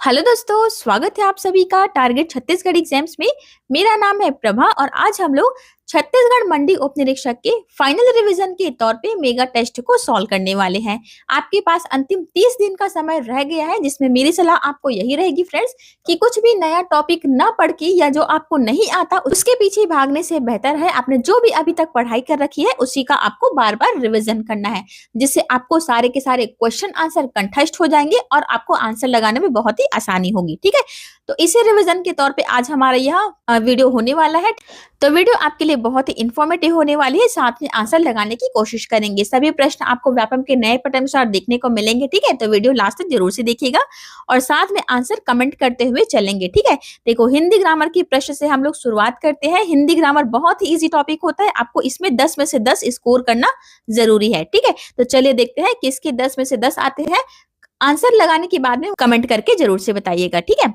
Hello दोस्तों, स्वागत है आप सभी का टारगेट छत्तीसगढ़ एग्जाम्स में। मेरा नाम है प्रभा और आज हम लोग छत्तीसगढ़ मंडी उप निरीक्षक के फाइनल रिवीजन के तौर पे मेगा टेस्ट को सॉल्व करने वाले हैं। आपके पास अंतिम 30 दिन का समय रह गया है, जिसमें मेरी सलाह आपको यही रहेगी फ्रेंड्स कि कुछ भी नया टॉपिक न पढ़ के या जो आपको नहीं आता उसके पीछे भागने से बेहतर है आपने जो भी अभी तक पढ़ाई कर रखी है उसी का आपको बार बार रिविजन करना है, जिससे आपको सारे के सारे क्वेश्चन आंसर कंठस्थ हो जाएंगे और आपको आंसर लगाने में बहुत ही आसानी होगी। ठीक है, तो इसी रिवीजन के तौर पे आज हमारा यह वीडियो होने वाला है। तो वीडियो आपके लिए बहुत ही इंफॉर्मेटिव होने वाली है, साथ में आंसर लगाने की कोशिश करेंगे। सभी प्रश्न आपको व्यापम के नए पैटर्न अनुसार देखने को मिलेंगे। ठीक है, तो वीडियो लास्ट तक जरूर से देखिएगा और साथ में आंसर कमेंट करते हुए चलेंगे। ठीक है, देखो हिंदी ग्रामर की प्रश्न से हम लोग शुरुआत करते हैं। हिंदी ग्रामर बहुत ही इजी टॉपिक होता है, आपको इसमें 10 में से 10 स्कोर करना जरूरी है। ठीक है, तो चलिए देखते हैं किसके 10 में से 10 आते हैं। आंसर लगाने के बाद में कमेंट करके जरूर से बताइएगा। ठीक है,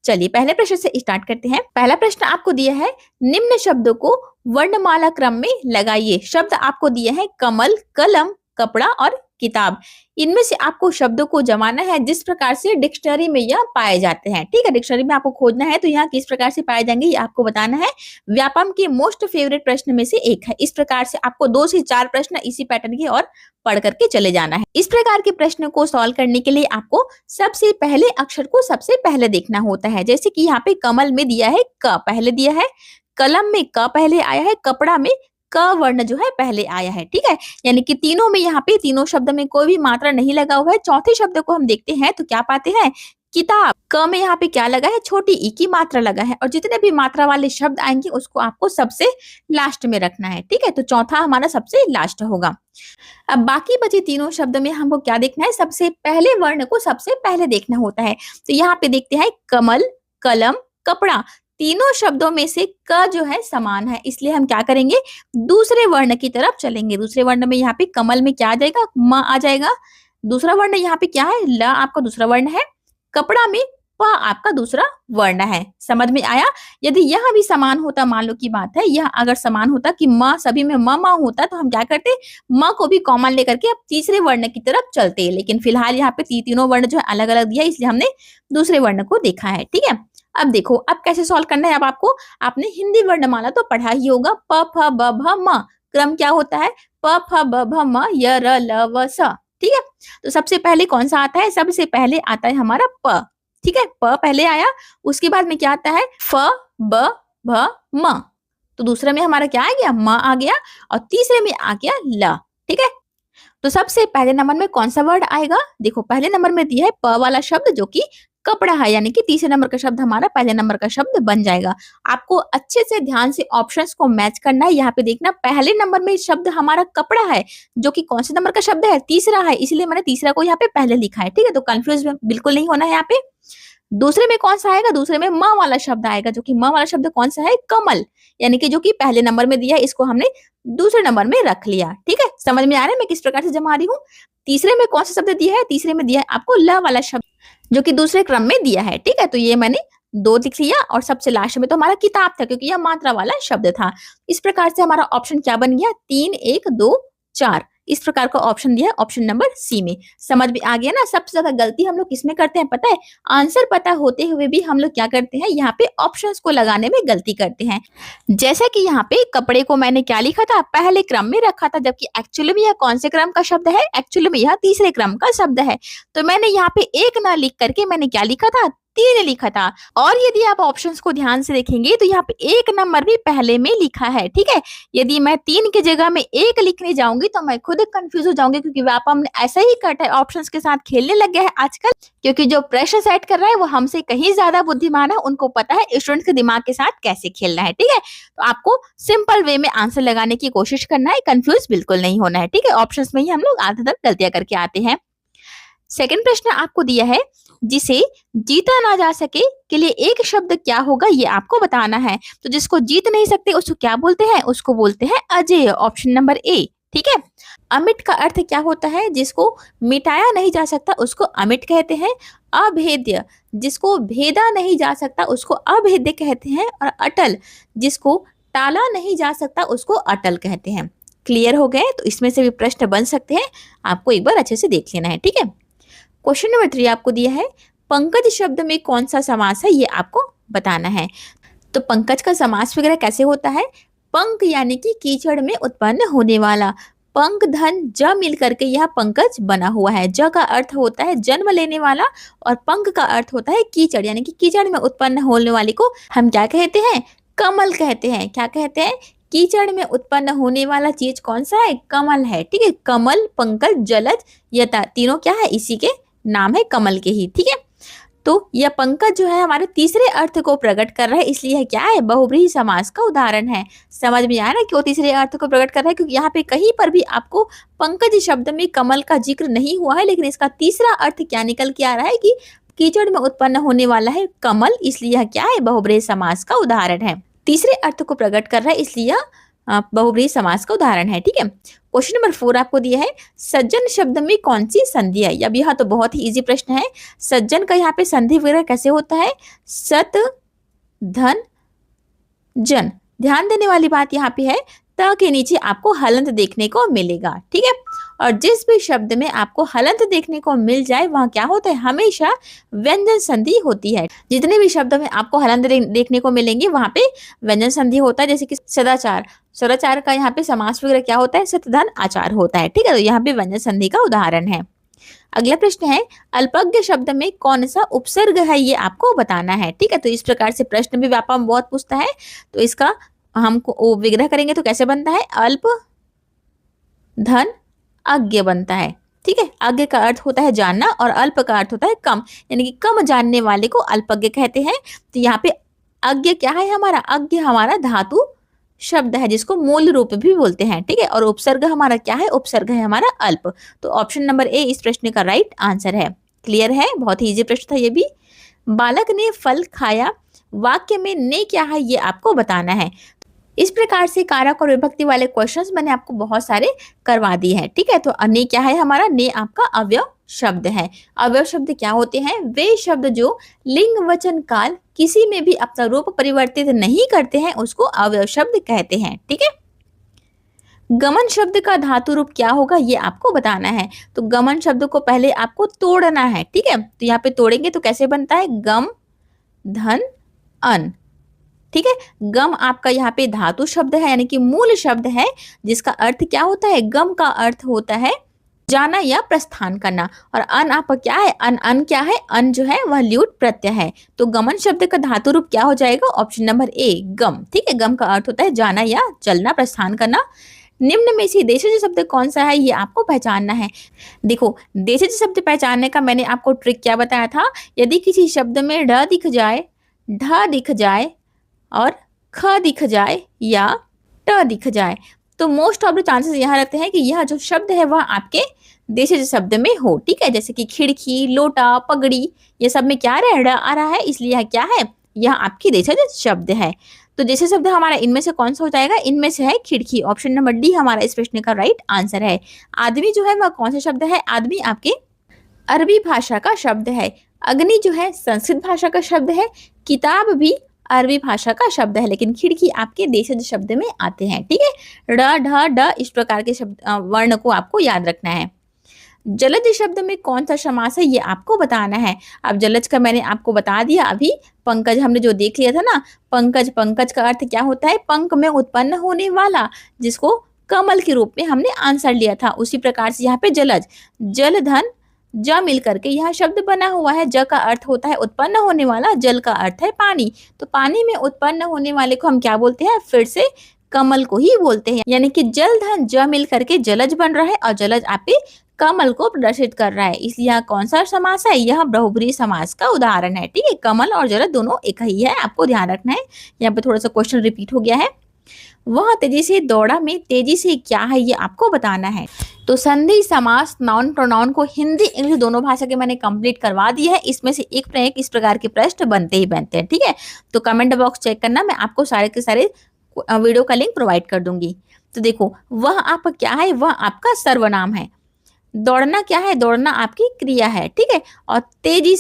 चलिए पहले प्रश्न से स्टार्ट करते हैं। पहला प्रश्न आपको दिया है, निम्न शब्दों को वर्णमाला क्रम में लगाइए। शब्द आपको दिए हैं कमल, कलम, कपड़ा और किताब। इनमें से आपको शब्दों को जमाना है जिस प्रकार से डिक्शनरी में यह पाए जाते हैं। ठीक है, डिक्शनरी में आपको खोजना है तो यहाँ किस प्रकार से पाए जाएंगे ये आपको बताना है। व्यापम के मोस्ट फेवरेट प्रश्न में से एक है। इस प्रकार से आपको 2 से 4 प्रश्न इसी पैटर्न की और पढ़ करके चले जाना है। इस प्रकार के प्रश्न को सॉल्व करने के लिए आपको सबसे पहले अक्षर को सबसे पहले देखना होता है। जैसे कि यहाँ पे कमल में दिया है क पहले दिया है, कलम में क पहले आया है, कपड़ा में क वर्ण जो है पहले आया है। ठीक है, यानी कि तीनों में यहाँ पे तीनों शब्द में कोई भी मात्रा नहीं लगा हुआ है। चौथे शब्द को हम देखते हैं तो क्या पाते हैं, किताब। क में यहाँ पे क्या लगा है, छोटी ई की मात्रा लगा है और जितने भी मात्रा वाले शब्द आएंगे उसको आपको सबसे लास्ट में रखना है। ठीक है, तो चौथा हमारा सबसे लास्ट होगा। अब बाकी बचे तीनों शब्द में हमको क्या देखना है, सबसे पहले वर्ण को सबसे पहले देखना होता है। तो यहाँ पे देखते हैं कमल, कलम, कपड़ा। तीनों शब्दों में से क जो है समान है, इसलिए हम क्या करेंगे, दूसरे वर्ण की तरफ चलेंगे। दूसरे वर्ण में यहाँ पे कमल में क्या आ जाएगा, म आ जाएगा। दूसरा वर्ण यहाँ पे क्या है, ल आपका दूसरा वर्ण है। कपड़ा में प आपका दूसरा वर्ण है। समझ में आया। यदि यह भी समान होता, मान लो की बात है, यह अगर समान होता कि म सभी में म होता तो हम क्या करते, म को भी कॉमन लेकर के अब तीसरे वर्ण की तरफ चलते। लेकिन फिलहाल यहाँ पे तीनों वर्ण जो है अलग अलग दिया, इसलिए हमने दूसरे वर्ण को देखा है। ठीक है, अब देखो अब कैसे सॉल्व करना है। अब आपको, आपने हिंदी वर्णमाला तो पढ़ा ही होगा, प फ ब भ म। क्रम क्या होता है, प फ ब भ म य र ल व स। ठीक है, तो सबसे पहले कौन सा आता है, सबसे पहले आता है हमारा प। ठीक है, प पहले आया, उसके बाद में क्या आता है, फ ब भ म। तो दूसरे में हमारा क्या आ गया, म आ गया और तीसरे में आ गया ल। ठीक है, तो सबसे पहले नंबर में कौन सा वर्ड आएगा, देखो पहले नंबर में दिया है प वाला शब्द जो कि कपड़ा है, यानी कि तीसरे नंबर का शब्द हमारा पहले नंबर का शब्द बन जाएगा। आपको अच्छे से ध्यान से ऑप्शंस को मैच करना है। यहाँ पे देखना पहले नंबर में शब्द हमारा कपड़ा है जो कि कौन से नंबर का शब्द है, तीसरा है, इसलिए मैंने तीसरा को यहाँ पे पहले लिखा है। ठीक है, तो कंफ्यूज बिल्कुल नहीं होना है यहाँ पे। दूसरे में कौन सा आएगा, दूसरे में म वाला शब्द आएगा जो कि म वाला शब्द कौन सा है, कमल, यानी कि जो कि पहले नंबर में दिया है, इसको हमने दूसरे नंबर में रख लिया। ठीक है, समझ में आ रहा है मैं किस प्रकार से जमा रही हूँ। तीसरे में कौन सा शब्द दिया है, तीसरे में दिया है आपको ल वाला शब्द जो कि दूसरे क्रम में दिया है। ठीक है, तो ये मैंने 2 लिख लिया और सबसे लास्ट में तो हमारा किताब था क्योंकि यह मात्रा वाला शब्द था। इस प्रकार से हमारा ऑप्शन क्या बन गया, 3 1 2 4। इस प्रकार का ऑप्शन दिया है, ऑप्शन नंबर सी में। समझ में आ गया ना। सबसे ज्यादा गलती हम लोग किसमें करते हैं पता है, आंसर पता होते हुए भी हम लोग क्या करते हैं, यहाँ पे ऑप्शंस को लगाने में गलती करते हैं। जैसा कि यहाँ पे कपड़े को मैंने क्या लिखा था, पहले क्रम में रखा था, जबकि एक्चुअली में यह कौन से क्रम का शब्द है, एक्चुअली में यह तीसरे क्रम का शब्द है। तो मैंने यहाँ पे 1 ना लिख करके मैंने क्या लिखा था, 3 लिखा था। और यदि आप ऑप्शंस को ध्यान से देखेंगे तो यहाँ पे 1 नंबर भी पहले में लिखा है। ठीक है, यदि मैं 3 की जगह में 1 लिखने जाऊंगी तो मैं खुद कंफ्यूज हो जाऊंगी, क्योंकि व्यापम ऐसा ही करता है, ऑप्शंस के साथ खेलने लग गया है आजकल। क्योंकि जो प्रश्न सेट कर रहा है वो हमसे कहीं ज्यादा बुद्धिमान है, उनको पता है स्टूडेंट के दिमाग के साथ कैसे खेलना है। ठीक है, तो आपको सिंपल वे में आंसर लगाने की कोशिश करना है, कंफ्यूज बिल्कुल नहीं होना है। ठीक है, ऑप्शंस में ही हम लोग आधा गलतियां करके आते हैं। सेकंड प्रश्न आपको दिया है, जिसे जीता ना जा सके के लिए एक शब्द क्या होगा, ये आपको बताना है। तो जिसको जीत नहीं सकते उसको क्या बोलते हैं, उसको बोलते हैं अजेय, ऑप्शन नंबर ए। ठीक है, अमिट का अर्थ क्या होता है, जिसको मिटाया नहीं जा सकता उसको अमिट कहते हैं। अभेद्य, जिसको भेदा नहीं जा सकता उसको अभेद्य कहते हैं। और अटल, जिसको टाला नहीं जा सकता उसको अटल कहते हैं। क्लियर हो गए, तो इसमें से भी प्रश्न बन सकते हैं, आपको एक बार अच्छे से देख लेना है। ठीक है, क्वेश्चन नंबर 3 आपको दिया है, पंकज शब्द में कौन सा समास है ये आपको बताना है। तो पंकज का समास वगैरह कैसे होता है? पंक यानी कि कीचड़ में उत्पन्न होने वाला, पंक धन ज मिल करके यह पंकज बना हुआ है। ज का अर्थ होता है जन्म लेने वाला और पंक का अर्थ होता है कीचड़, यानी कि कीचड़ में उत्पन्न होने वाले को हम क्या कहते हैं? कमल कहते हैं। क्या कहते हैं? कीचड़ में उत्पन्न होने वाला चीज कौन सा है? कमल है। ठीक है, कमल, पंकज, जलज, ये तीनों क्या है? इसी के नाम है, कमल के ही। ठीक है, तो यह पंकज जो है हमारे तीसरे अर्थ को प्रकट कर रहा है, इसलिए यह क्या है? बहुब्रीहि समास का उदाहरण है। समझ में आया ना क्यों तीसरे अर्थ को प्रकट कर रहा है? क्योंकि यहाँ पे कहीं पर भी आपको पंकज शब्द में कमल का जिक्र नहीं हुआ है, लेकिन इसका तीसरा अर्थ क्या निकल के आ रहा है कि कीचड़ में उत्पन्न होने वाला है कमल, इसलिए यह क्या है? बहुब्रीहि समास का उदाहरण है। तीसरे अर्थ को प्रकट कर रहा है, इसलिए यह बहुब्रीहि समास का उदाहरण है। ठीक है, क्वेश्चन नंबर 4 आपको दिया है, सज्जन शब्द में कौन सी संधि है? अब यह तो बहुत ही इजी प्रश्न है। सज्जन का यहाँ पे संधि वगैरह कैसे होता है? सत धन जन। ध्यान देने वाली बात यहाँ पे है, त के नीचे आपको हलंत देखने को मिलेगा। ठीक है, और जिस भी शब्द में आपको हलंत देखने को मिल जाए वहां क्या होता है? हमेशा व्यंजन संधि होती है। जितने भी शब्दों में आपको हलंत देखने को मिलेंगे वहां पे व्यंजन संधि होता है। जैसे कि सदाचार, सदाचार का यहाँ पे समास वगैरह क्या होता है? सतधन आचार होता है। ठीक है, तो यहाँ पे व्यंजन संधि का उदाहरण है। अगला प्रश्न है, अल्पज्ञ शब्द में कौन सा उपसर्ग है ये आपको बताना है। ठीक है, तो इस प्रकार से प्रश्न भी व्यापक में बहुत पूछता है, तो इसका हमको विग्रह करेंगे तो कैसे बनता है? अल्प धन अज्ञ बनता है। ठीक है, अज्ञ का अर्थ होता है जानना और अल्प का अर्थ होता है कम, यानी कि कम जानने वाले को अल्पज्ञ कहते हैं। तो यहाँ पे अज्ञ क्या है हमारा? अज्ञ हमारा धातु शब्द है जिसको मूल रूप भी बोलते हैं। ठीक है, और उपसर्ग हमारा क्या है? उपसर्ग है हमारा अल्प। तो ऑप्शन नंबर ए इस प्रश्न का राइट आंसर है। क्लियर है? बहुत ही इजी प्रश्न था ये भी। बालक ने फल खाया, वाक्य में ने क्या है ये आपको बताना है। इस प्रकार से कारक और विभक्ति वाले क्वेश्चंस मैंने आपको बहुत सारे करवा दिए हैं। ठीक है, तो ने क्या है हमारा? ने आपका अवयव शब्द है। अवयव शब्द क्या होते हैं? वे शब्द जो लिंग वचन काल किसी में भी अपना रूप परिवर्तित नहीं करते हैं उसको अवयव शब्द कहते हैं। ठीक है, गमन शब्द का धातु रूप क्या होगा ये आपको बताना है। तो गमन शब्द को पहले आपको तोड़ना है। ठीक है, तो यहाँ पे तोड़ेंगे तो कैसे बनता है? गम धन अन। ठीक है, गम आपका यहाँ पे धातु शब्द है, यानी कि मूल शब्द है, जिसका अर्थ क्या होता है? गम का अर्थ होता है जाना या प्रस्थान करना। और अन आपका क्या है? अन क्या है? अन जो है वह ल्यूट प्रत्यय है। तो गमन शब्द का धातु रूप क्या हो जाएगा? ऑप्शन नंबर ए गम। ठीक है, गम का अर्थ होता है जाना या चलना, प्रस्थान करना। निम्न में से देशज शब्द कौन सा है ये आपको पहचानना है। देखो, देशज शब्द पहचानने का मैंने आपको ट्रिक क्या बताया था? यदि किसी शब्द में ढ दिख जाए, ढ दिख जाए और ख दिख जाए या ट दिख जाए, तो मोस्ट ऑफ द चांसेस यहाँ रहते हैं कि यह जो शब्द है वह आपके देशज शब्द में हो। ठीक है, जैसे कि खिड़की, लोटा, पगड़ी, ये सब में क्या आ रहा है, इसलिए यह क्या है? यह आपकी देशज शब्द है। तो देशज शब्द हमारा इनमें से कौन सा हो जाएगा? इनमें से है खिड़की। ऑप्शन नंबर डी हमारा इस प्रश्न का राइट आंसर है। आदमी जो है वह कौन सा शब्द है? आदमी आपके अरबी भाषा का शब्द है। अग्नि जो है संस्कृत भाषा का शब्द है। किताब भी अरबी भाषा का शब्द है, लेकिन खिड़की आपके देशज शब्द में आते हैं। ठीक है, ड ढ ड इस प्रकार के शब्द वर्ण को आपको याद रखना है। जलज शब्द में कौन सा समास है ये आपको बताना है। अब जलज का मैंने आपको बता दिया अभी। पंकज हमने जो देख लिया था ना, पंकज, पंकज का अर्थ क्या होता है? पंख में उत्पन्न होने वाला, जिसको कमल के रूप में हमने आंसर लिया था। उसी प्रकार से यहाँ पे जलज, जल धन ज मिल करके यह शब्द बना हुआ है। ज का अर्थ होता है उत्पन्न होने वाला, जल का अर्थ है पानी। तो पानी में उत्पन्न होने वाले को हम क्या बोलते हैं? फिर से कमल को ही बोलते हैं, यानी कि जल धन ज मिल करके जलज बन रहा है और जलज आपके कमल को प्रदर्शित कर रहा है। इसलिए यहाँ कौन सा समास है? यह बहुब्रीहि समास का उदाहरण है। ठीक है, कमल और जलज दोनों एक ही है, आपको ध्यान रखना है। यहाँ पे थोड़ा सा क्वेश्चन रिपीट हो गया है। वह तेजी से दौड़ा में तेजी से क्या है ये आपको बताना है। तो संधि समास नाउन प्रोनाउन को हिंदी इंग्लिश दोनों भाषा के मैंने कंप्लीट करवा दिया है। इसमें से एक प्रश्न इस प्रकार के प्रश्न बनते ही बनते हैं। ठीक है, तो कमेंट बॉक्स चेक करना, मैं आपको सारे के सारे वीडियो का लिंक प्रोवाइड कर दूंगी। तो देखो, वह आपका क्या है? वह आपका सर्वनाम है। दौड़ना क्या है? दौड़ना आपकी क्रिया है। ठीक है, और तेजी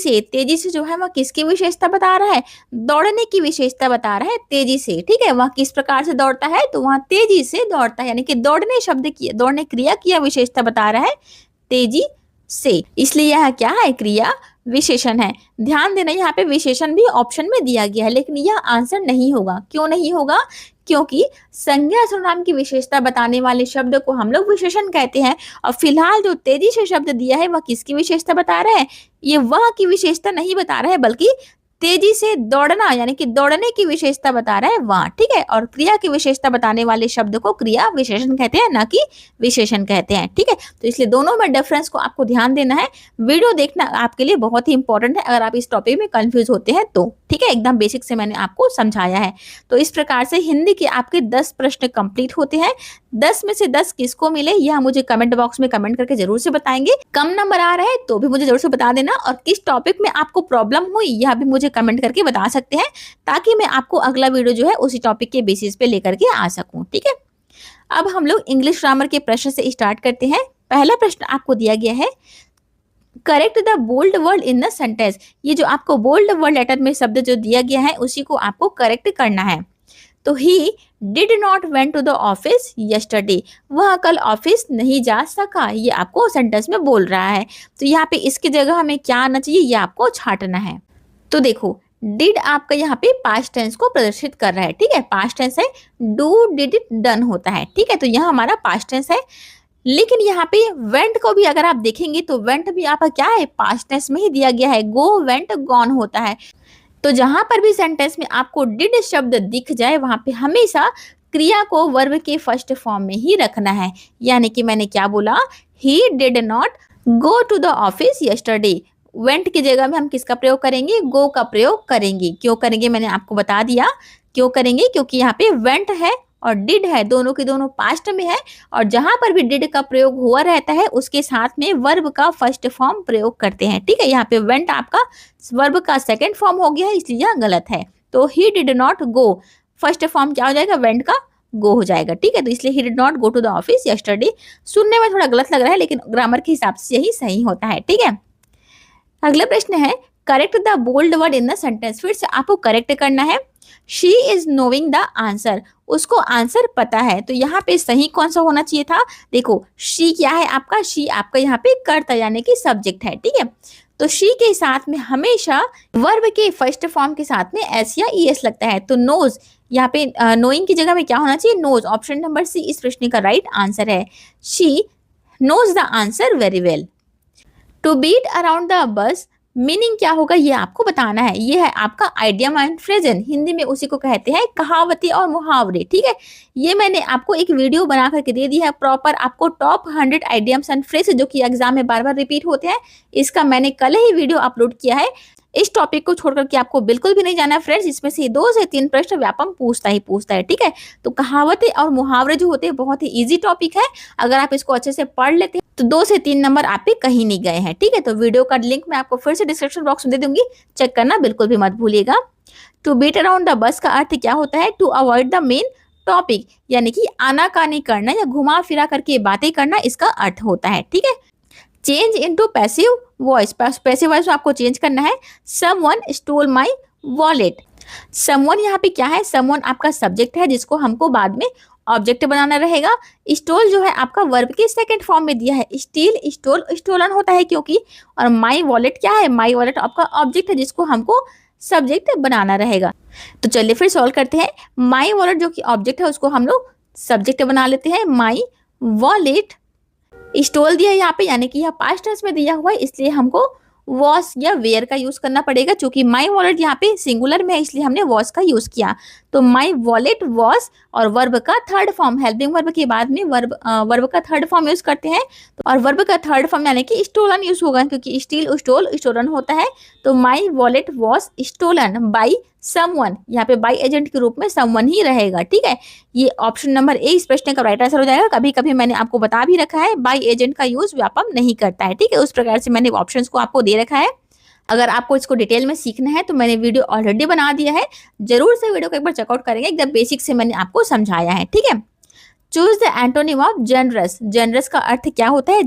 से जो है वह किसकी विशेषता बता रहा है? दौड़ने की विशेषता बता रहा है तेजी से। ठीक है, वह किस प्रकार से दौड़ता है? तो वह तेजी से दौड़ता है, यानी कि दौड़ने शब्द की, दौड़ने क्रिया की विशेषता बता रहा है तेजी से, इसलिए यह क्या है? क्रिया विशेषण है। ध्यान देना, यहाँ पे विशेषण भी ऑप्शन में दिया गया है, लेकिन यह आंसर नहीं होगा। क्यों नहीं होगा? क्योंकि संज्ञा सर्वनाम की विशेषता बताने वाले शब्द को हम लोग विशेषण कहते हैं। और फिलहाल जो तेजी से शब्द दिया है वह किसकी विशेषता बता रहा है? ये वह की विशेषता नहीं बता रहा है, बल्कि तेजी से दौड़ना यानी कि दौड़ने की विशेषता बता रहा है वह, ठीक है। और क्रिया की विशेषता बताने वाले शब्द को क्रिया विशेषण कहते हैं, ना कि विशेषण कहते हैं, ठीक है। तो इसलिए दोनों में डिफरेंस को आपको ध्यान देना है। वीडियो देखना आपके लिए बहुत ही इंपॉर्टेंट है अगर आप इस टॉपिक में कंफ्यूज होते हैं तो, ठीक है। एकदम बेसिक से मैंने आपको समझाया है। तो इस प्रकार से हिंदी के आपके 10 प्रश्न कंप्लीट होते हैं। 10 में से 10 किसको मिले यह मुझे कमेंट बॉक्स में कमेंट करके जरूर से बताएंगे। कम नंबर आ रहा है तो भी मुझे जरूर से बता देना, और किस टॉपिक में आपको प्रॉब्लम हुई यह भी मुझे कमेंट करके बता सकते हैं, ताकि मैं आपको अगला वीडियो जो है उसी टॉपिक के बेसिस पे लेकर के आ सकूं, ठीक है। अब हम लोग इंग्लिश ग्रामर के प्रश्न से स्टार्ट करते हैं। पहला प्रश्न आपको दिया गया है, correct the bold word in the sentence. ये जो आपको बोल्ड वर्ड लेटर में शब्द जो दिया गया है उसी को आपको करेक्ट करना है। तो he did not went to the office yesterday, वह कल ऑफिस नहीं जा सका, ये आपको सेंटेंस में बोल रहा है। तो यहाँ पे इसकी जगह हमें क्या आना चाहिए, ये आपको छांटना है। तो देखो, डिड आपका यहाँ पे पास्ट टेंस को प्रदर्शित कर रहा है, ठीक है। पास्ट टेंस है, डू डिड डन होता है, ठीक है। तो यहाँ हमारा पास्ट टेंस है। लेकिन यहाँ पे वेंट को भी अगर आप देखेंगे तो वेंट भी आपका क्या है, पास्ट टेंस में ही दिया गया है। गो वेंट गॉन होता है। तो जहां पर भी सेंटेंस में आपको डिड शब्द दिख जाए वहां पे हमेशा क्रिया को वर्ब के फर्स्ट फॉर्म में ही रखना है। यानी कि मैंने क्या बोला, he did not go to the office yesterday. Went की जगह में हम किसका प्रयोग करेंगे, गो का प्रयोग करेंगे। क्यों करेंगे मैंने आपको बता दिया, क्यों करेंगे, क्योंकि यहाँ पे वेंट है और डिड है, दोनों की दोनों पास्ट में है। और जहां पर भी डिड का प्रयोग हुआ रहता है उसके साथ में वर्ब का फर्स्ट फॉर्म प्रयोग करते हैं, ठीक है। यहाँ पे वेंट आपका वर्ब का सेकंड फॉर्म हो गया है, इसलिए यह गलत है। तो he did not go, first form क्या हो जाएगा, वेंट का गो हो जाएगा, ठीक है। तो इसलिए he did not go to the office yesterday. सुनने में थोड़ा गलत लग रहा है लेकिन ग्रामर के हिसाब से यही सही होता है, ठीक है। अगला प्रश्न है, correct the bold word in the sentence. फिर से आपको करेक्ट करना है। She is knowing the answer, उसको आंसर पता है। तो यहाँ पे सही कौन सा होना चाहिए था, देखो शी क्या है आपका, शी आपका यहाँ पे कर्ता यानी कि सब्जेक्ट है, ठीक है। तो शी के साथ में हमेशा वर्ब के फर्स्ट फॉर्म के साथ में एस या ई एस लगता है। तो नोज, यहाँ पे नोइंग की जगह में क्या होना चाहिए, नोज। ऑप्शन नंबर सी इस प्रश्न का राइट आंसर है। She knows the answer very well. To beat around the bush, meaning क्या होगा ये आपको बताना है। ये है आपका आइडियम एंड फ्रेजन, हिंदी में उसी को कहते हैं कहावतें और मुहावरे, ठीक है। ये मैंने आपको एक वीडियो बना करके दे दी है प्रॉपर, आपको टॉप 100 आइडियम्स एंड फ्रेज जो कि एग्जाम में बार बार रिपीट होते हैं, इसका मैंने कल ही वीडियो अपलोड किया है। इस टॉपिक को छोड़कर के आपको बिल्कुल भी नहीं जाना है फ्रेंड्स, इसमें से 2 से 3 प्रश्न व्यापम पूछता है, ठीक है। तो कहावतें और मुहावरे जो होते हैं बहुत ही इजी टॉपिक है, अगर आप इसको अच्छे से पढ़ लेते हैं तो 2 से 3 नंबर आप पे कहीं नहीं गए हैं, ठीक है। तो वीडियो का लिंक मैं आपको फिर से डिस्क्रिप्शन बॉक्स में दे दूंगी, चेक करना बिल्कुल भी मत भूलिएगा। टू बीट अराउंड द बस का अर्थ क्या होता है, to avoid the main topic, यानी कि आनाकानी करना या घुमा फिरा करके बातें करना, इसका अर्थ होता है, ठीक है। Change into passive voice, passive voice आपको चेंज करना है। Someone stole my wallet, someone यहाँ पे क्या है, समवन आपका सब्जेक्ट है जिसको हमको बाद में ऑब्जेक्ट बनाना रहेगा। स्टोल जो है आपका वर्ब के सेकंड फॉर्म में दिया है, स्टील स्टोल स्टोलन होता है क्योंकि। और माई वॉलेट क्या है, माई वॉलेट आपका ऑब्जेक्ट है जिसको हमको सब्जेक्ट बनाना रहेगा। तो चलिए फिर सॉल्व करते हैं। माई वॉलेट जो कि ऑब्जेक्ट है उसको हम लोग सब्जेक्ट बना लेते हैं। माई वॉलेट स्टोल दिया है यहाँ पे, यानी कि यह पास्ट टेंस में दिया हुआ है, इसलिए हमको वॉस या वेयर का यूज करना पड़ेगा। चूंकि माई वॉलेट यहाँ पे सिंगुलर में है इसलिए हमने वॉस का यूज किया। तो माई वॉलेट वॉस, और वर्ब का थर्ड फॉर्म, हेल्पिंग वर्ब के बाद में वर्ब का थर्ड फॉर्म यूज करते हैं। तो और वर्ब का थर्ड फॉर्म यानी कि स्टोलन यूज होगा, क्योंकि स्टील स्टोल स्टोलन होता है। तो my wallet was stolen by someone, यहाँ पे बाई एजेंट के रूप में समवन ही रहेगा, ठीक है। ये ऑप्शन नंबर ए इस प्रश्न का राइट आंसर हो जाएगा। कभी कभी मैंने आपको बता भी रखा है बाई एजेंट का यूज व्यापम नहीं करता है, ठीक है। उस प्रकार से मैंने ऑप्शंस को आपको दे रखा है। अगर आपको इसको डिटेल में सीखना है तो मैंने वीडियो ऑलरेडी बना दिया है, जरूर से वीडियो को एक बार चेकआउट करेंगे, एकदम बेसिक से मैंने आपको समझाया है, ठीक है। Choose the antonym of generous, generous का अर्थ क्या होता है,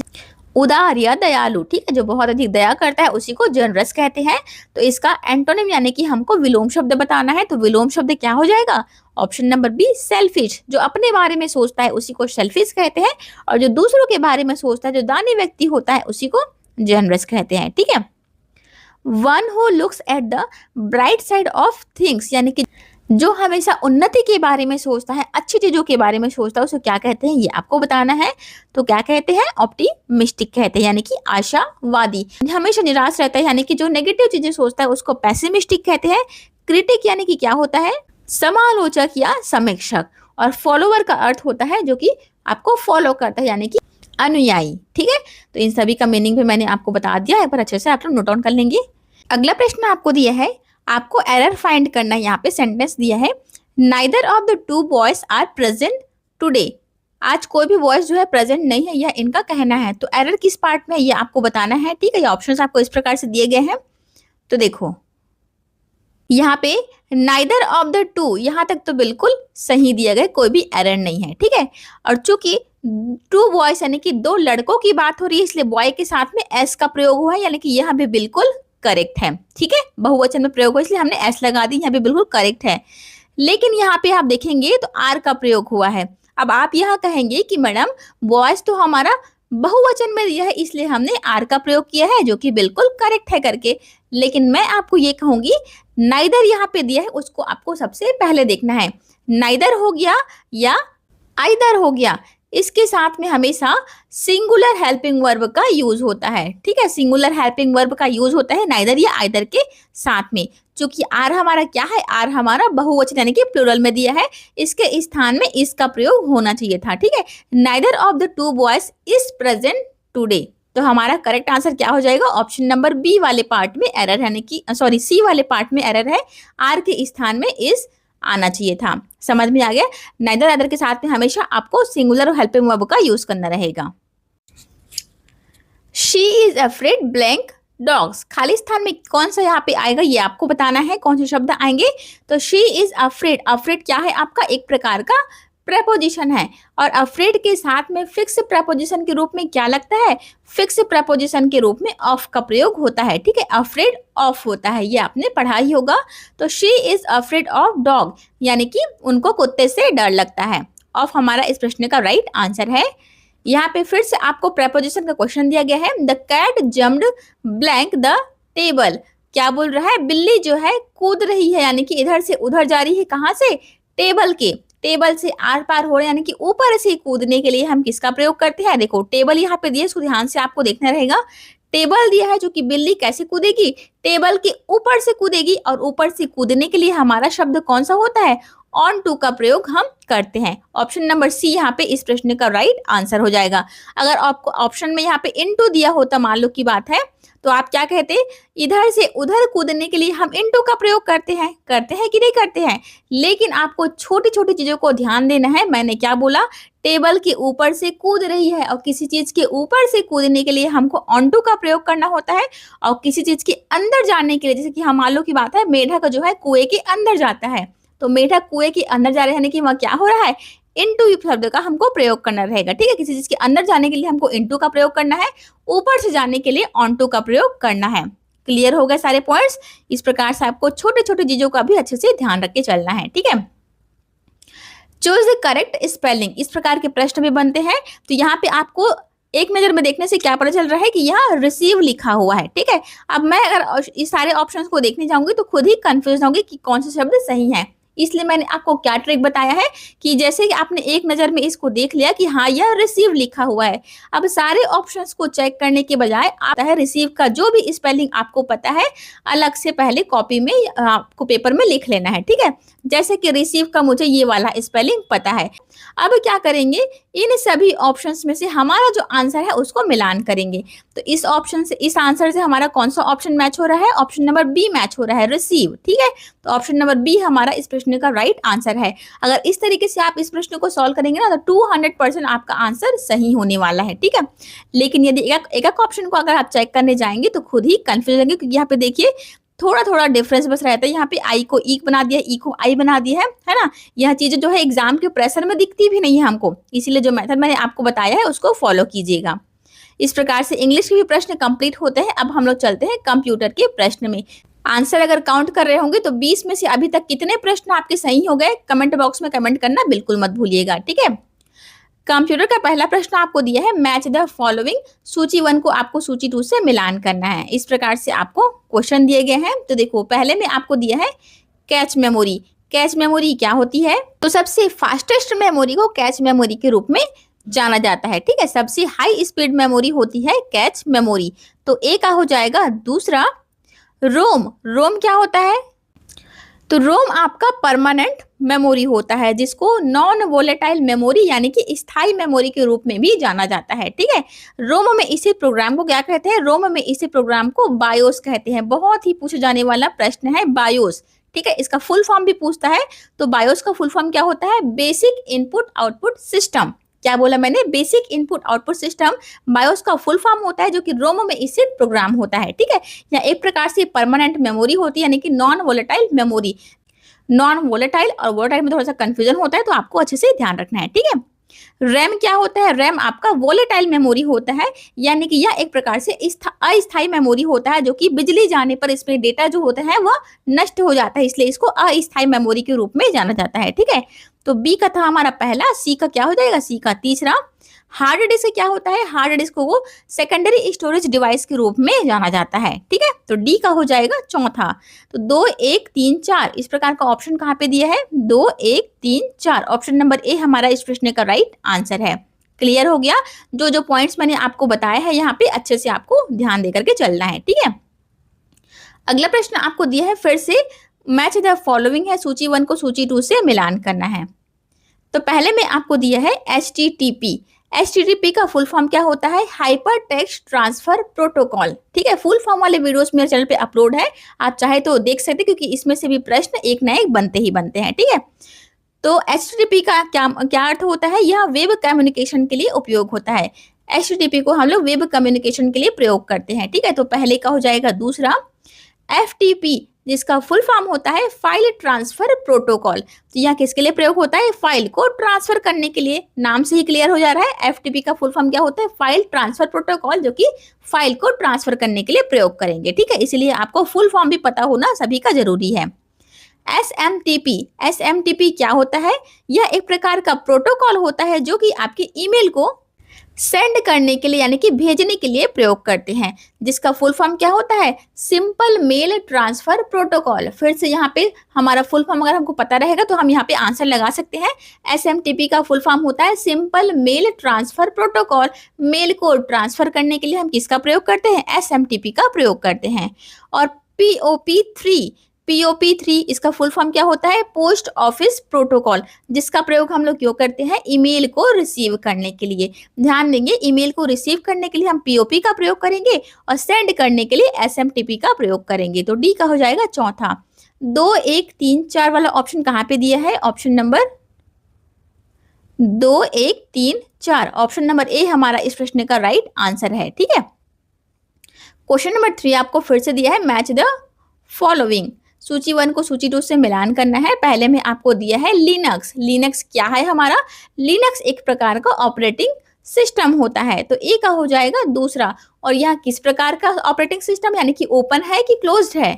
उदार या दयालु, ठीक है। जो बहुत अधिक दया करता है उसी को जनरस कहते हैं। तो इसका एंटोनिम यानी कि हमको विलोम शब्द बताना है। तो विलोम शब्द क्या हो जाएगा, ऑप्शन नंबर बी सेल्फिश, जो अपने बारे में सोचता है उसी को सेल्फिश कहते हैं, और जो दूसरों के बारे में सोचता है, जो दानी व्यक्ति होता है, उसी को जनरस कहते हैं, ठीक है। One who looks at the bright side of things, यानी कि जो हमेशा उन्नति के बारे में सोचता है, अच्छी चीजों के बारे में सोचता है, उसको क्या कहते हैं ये आपको बताना है। तो क्या कहते हैं? ऑप्टिमिस्टिक कहते हैं, यानी कि आशावादी। हमेशा निराश रहता है, यानी कि जो नेगेटिव चीजें सोचता है उसको पेसिमिस्टिक कहते हैं। क्रिटिक यानी कि क्या होता है? समालोचक या समीक्षक। और फॉलोवर का अर्थ होता है जो कि आपको फॉलो करता है, यानी कि अनुयायी। ठीक है, तो इन सभी का मीनिंग भी मैंने आपको बता दिया है, पर अच्छे से आप लोग नोट डाउन कर लेंगे। अगला प्रश्न आपको दिया है, आपको एरर फाइंड करना है। यहाँ पे सेंटेंस दिया है, neither of the two boys are present today. आज कोई भी बॉयज जो है प्रेजेंट नहीं है, यह इनका कहना है। तो एरर किस पार्ट में है ये आपको बताना है। ठीक है, ये ऑप्शंस आपको इस प्रकार से दिए गए हैं। तो देखो यहाँ पे नाइदर ऑफ द टू, यहाँ तक तो बिल्कुल सही दिया गया, कोई भी एरर नहीं है। ठीक है, और चूंकि टू बॉयज यानी कि दो लड़कों की बात हो रही है, इसलिए बॉय के साथ में एस का प्रयोग हुआ है, यानी कि यह भी बिल्कुल करेक्ट है। ठीक है, बहुवचन में प्रयोग हुआ इसलिए हमने एस लगा दी, यहाँ भी बिल्कुल करेक्ट है। लेकिन यहाँ पे आप देखेंगे तो आर का प्रयोग हुआ है। अब आप यह कहेंगे कि मैडम बॉयज तो हमारा बहुवचन में दिया है, इसलिए हमने आर का प्रयोग किया है, जो कि बिल्कुल करेक्ट है करके। लेकिन मैं आपको ये कहूंगी, नाइदर यहाँ पे दिया है, उसको आपको सबसे पहले देखना है। नाइदर हो गया या आइदर हो गया, इसके साथ में हमेशा सिंगुलर हेल्पिंग वर्ब का यूज होता है। ठीक है, सिंगुलर हेल्पिंग वर्ब का यूज होता है नाइदर या आइदर के साथ में। चूंकि आर हमारा क्या है? आर हमारा बहुवचन यानी कि प्लूरल में दिया है, इसके स्थान में इसका प्रयोग होना चाहिए था। ठीक है, neither of the two boys is present today. तो हमारा करेक्ट आंसर क्या हो जाएगा? ऑप्शन नंबर बी वाले पार्ट में एरर, यानी कि सॉरी सी वाले पार्ट में एरर है, आर के स्थान में इज आना चाहिए था। समझ में आ गया? नाइदर आइदर के साथ में हमेशा आपको सिंगुलर और हेल्पिंग वर्ब का यूज करना रहेगा। She is afraid blank dogs, खाली स्थान में कौन सा यहाँ पे आएगा ये आपको बताना है, कौन से शब्द आएंगे। तो शी इज अफ्रेड, अफ्रेड क्या है? आपका एक प्रकार का प्रेपोजिशन है, और अफ्रेड के साथ में फिक्स प्रेपोजिशन के रूप में क्या लगता है? फिक्स प्रेपोजिशन के रूप में ऑफ का प्रयोग होता है। ठीक है, अफ्रेड ऑफ होता है, ये आपने पढ़ा ही होगा। तो she is afraid of dog, यानी कि उनको कुत्ते से डर लगता है। ऑफ हमारा इस प्रश्न का राइट आंसर है। यहाँ पे फिर से आपको प्रेपोजिशन का क्वेश्चन दिया गया है, the cat jumped blank the table. क्या बोल रहा है? बिल्ली जो है कूद रही है, यानी कि इधर से उधर जा रही है। कहाँ से? टेबल के, टेबल से आर पार हो रहे हैं, यानी कि ऊपर से कूदने के लिए हम किसका प्रयोग करते हैं? देखो टेबल यहाँ पे दिया, इसको ध्यान से आपको देखना रहेगा। टेबल दिया है, जो कि बिल्ली कैसे कूदेगी? टेबल के ऊपर से कूदेगी, और ऊपर से कूदने के लिए हमारा शब्द कौन सा होता है? ऑन टू का प्रयोग हम करते हैं। ऑप्शन नंबर सी यहाँ पे इस प्रश्न का राइट आंसर हो जाएगा। अगर आपको ऑप्शन में यहाँ पे इनटू दिया होता, मान लो की बात है, तो आप क्या कहते? इधर से उधर कूदने के लिए हम इनटू का प्रयोग करते हैं कि नहीं करते हैं? लेकिन आपको छोटी छोटी चीजों को ध्यान देना है। मैंने क्या बोला? टेबल के ऊपर से कूद रही है, और किसी चीज के ऊपर से कूदने के लिए हमको ऑनटू का प्रयोग करना होता है। और किसी चीज के अंदर जाने के लिए, जैसे कि हम मान लो की बात है, मेढक जो है कुएं के अंदर जाता है, तो मेढक कुएं के अंदर जा रहे हैं, कि वह क्या हो रहा है? इनटू शब्द का हमको प्रयोग करना रहेगा। ठीक है, किसी चीज के अंदर जाने के लिए हमको इनटू का प्रयोग करना है, ऊपर से जाने के लिए ऑनटू का प्रयोग करना है। क्लियर हो गए सारे पॉइंट्स? इस प्रकार से आपको छोटे छोटे चीजों का भी अच्छे से ध्यान रख के चलना है। ठीक है, चूज द करेक्ट स्पेलिंग, इस प्रकार के प्रश्न भी बनते हैं। तो यहाँ पे आपको एक नजर में देखने से क्या पता चल रहा है कि यहाँ रिसीव लिखा हुआ है। ठीक है, अब मैं अगर इस सारे ऑप्शंस को देखने जाऊंगी तो खुद ही कंफ्यूज होंगी कि कौन से शब्द सही है। इसलिए मैंने आपको क्या ट्रिक बताया है कि जैसे कि आपने एक नजर में इसको देख लिया कि हाँ यह रिसीव लिखा हुआ है, अब सारे ऑप्शंस को चेक करने के बजाय आप रिसीव का जो भी स्पेलिंग आपको पता है अलग से पहले कॉपी में आपको पेपर में लिख लेना है। ठीक है, जैसे कि रिसीव का मुझे ये वाला स्पेलिंग पता है। अब क्या करेंगे, इन सभी ऑप्शंस में से हमारा जो आंसर है उसको मिलान करेंगे। तो इस ऑप्शन से, इस आंसर से हमारा कौन सा ऑप्शन मैच हो रहा है? ऑप्शन नंबर बी मैच हो रहा है, रिसीव। ठीक है, तो ऑप्शन नंबर बी हमारा इस प्रश्न का राइट आंसर है। अगर इस तरीके से आप इस प्रश्न को सॉल्व करेंगे ना, तो 200% आपका आंसर सही होने वाला है। ठीक है, लेकिन यदि एक ऑप्शन को अगर आप चेक करने जाएंगे तो खुद ही कंफ्यूज होंगे, क्योंकि यहाँ पे देखिए थोड़ा थोड़ा डिफरेंस बस रहता है। यहाँ पे आई को ई बना दिया, ई को आई बना दिया है ना। यह चीजें जो है एग्जाम के प्रेशर में दिखती भी नहीं है हमको, इसीलिए जो मेथड मैंने आपको बताया है उसको फॉलो कीजिएगा। इस प्रकार से इंग्लिश के भी प्रश्न कंप्लीट होते हैं। अब हम लोग चलते हैं कंप्यूटर के प्रश्न में। आंसर अगर काउंट कर रहे होंगे तो 20 में से अभी तक कितने प्रश्न आपके सही हो गए, कमेंट बॉक्स में कमेंट करना बिल्कुल मत भूलिएगा। ठीक है, कंप्यूटर का पहला प्रश्न आपको दिया है मैच द फॉलोइंग, सूची 1 को आपको सूची 2 से मिलान करना है। इस प्रकार से आपको क्वेश्चन दिए गए हैं। तो देखो पहले में आपको दिया है कैच मेमोरी। कैच मेमोरी क्या होती है? तो सबसे फास्टेस्ट मेमोरी को कैच मेमोरी के रूप में जाना जाता है, ठीक है। सबसे हाई स्पीड मेमोरी होती है कैच मेमोरी। तो ए का हो जाएगा। दूसरा रोम। रोम क्या होता है? तो रोम आपका परमानेंट मेमोरी होता है, जिसको नॉन वोलेटाइल मेमोरी यानी कि स्थायी मेमोरी के रूप में भी जाना जाता है, ठीक है। रोम में इसी प्रोग्राम को क्या कहते हैं? रोम में इसी प्रोग्राम को बायोस कहते हैं। बहुत ही पूछे जाने वाला प्रश्न है बायोस, ठीक है। इसका फुल फॉर्म भी पूछता है। तो बायोस का फुल फॉर्म क्या होता है? Basic input output system. क्या बोला मैंने? Basic input output system BIOS का फुल फॉर्म होता है, जो कि रोम में इससे प्रोग्राम होता है, ठीक है। या एक प्रकार से परमानेंट मेमोरी होती है, यानी कि non volatile memory. Non volatile और वोलेटाइल में थोड़ा सा कंफ्यूजन होता है, तो आपको अच्छे से ध्यान रखना है, ठीक है। रैम क्या होता है? रैम आपका वोलेटाइल मेमोरी होता है, यानी कि यह एक प्रकार से अस्थायी मेमोरी होता है, जो कि बिजली जाने पर इसमें डेटा जो होता है वह नष्ट हो जाता है, इसलिए इसको अस्थायी मेमोरी के रूप में जाना जाता है, ठीक है। तो बी का था हमारा पहला। सी का क्या हो जाएगा? सी का तीसरा। हार्ड डिस्क क्या होता है? हार्ड डिस्क को सेकेंडरी स्टोरेज डिवाइस के रूप में जाना जाता है, ठीक है। तो डी का हो जाएगा चौथा। तो 2 1 3 4 इस प्रकार का ऑप्शन कहाँ पे दिया है? 2 1 3 4 ऑप्शन नंबर ए हमारा इस प्रश्न का राइट आंसर है। क्लियर हो गया? जो जो पॉइंट्स मैंने आपको बताया है यहाँ पे अच्छे से आपको ध्यान दे करके चलना है, ठीक है। अगला प्रश्न आपको दिया है फिर से मैच द फॉलोइंग है, सूची 1 को सूची 2 से मिलान करना है। तो पहले में आपको दिया है HTTP। HTTP का फुल फॉर्म क्या होता है? हाइपर टेक्स्ट ट्रांसफर प्रोटोकॉल, ठीक है। फुल फॉर्म वाले वीडियोस मेरे चैनल पे अपलोड है, आप चाहे तो देख सकते हैं, क्योंकि इसमें से भी प्रश्न एक ना एक बनते ही बनते हैं, ठीक है। तो HTTP का क्या अर्थ होता है? यह वेब कम्युनिकेशन के लिए उपयोग होता है। HTTP को हम लोग वेब कम्युनिकेशन के लिए प्रयोग करते हैं, ठीक है। तो पहले का हो जाएगा। दूसरा FTP, जिसका फुल फॉर्म होता है फाइल ट्रांसफर प्रोटोकॉल। तो यह किसके लिए प्रयोग होता है? फाइल को ट्रांसफर करने के लिए। नाम से ही क्लियर हो जा रहा है, FTP का फुल फॉर्म क्या होता है? फाइल ट्रांसफर प्रोटोकॉल, जो कि फाइल को ट्रांसफर करने के लिए प्रयोग करेंगे, ठीक है। इसलिए आपको फुल फॉर्म भी पता होना सभी का जरूरी है। SMTP क्या होता है? यह एक प्रकार का प्रोटोकॉल होता है, जो कि आपके ईमेल को सेंड करने के लिए यानी कि भेजने के लिए प्रयोग करते हैं, जिसका फुल फॉर्म क्या होता है? Simple mail transfer protocol. फिर से यहाँ पे हमारा फुल फॉर्म अगर हमको पता रहेगा तो हम यहाँ पे आंसर लगा सकते हैं। SMTP का फुल फॉर्म होता है simple mail transfer protocol. Mail को ट्रांसफर करने के लिए हम किसका प्रयोग करते हैं? SMTP का प्रयोग करते हैं। और POP3 इसका फुल फॉर्म क्या होता है? पोस्ट ऑफिस प्रोटोकॉल, जिसका प्रयोग हम लोग क्यों करते हैं? ईमेल को रिसीव करने के लिए। ध्यान देंगे, ईमेल को रिसीव करने के लिए हम POP का प्रयोग करेंगे और सेंड करने के लिए SMTP का प्रयोग करेंगे। तो डी का हो जाएगा चौथा। 2 1 3 4 वाला ऑप्शन कहाँ पे दिया है? Option number 2 1 3 4 option number A हमारा इस प्रश्न का राइट आंसर है, ठीक है। क्वेश्चन नंबर 3 आपको फिर से दिया है मैच द फॉलोइंग, सूची 1 को सूची 2 से मिलान करना है। पहले में आपको दिया है लिनक्स। लिनक्स क्या है हमारा? लिनक्स एक प्रकार का ऑपरेटिंग सिस्टम होता है। तो ए का हो जाएगा दूसरा। और यह किस प्रकार का ऑपरेटिंग सिस्टम, यानी कि ओपन है कि क्लोज्ड है?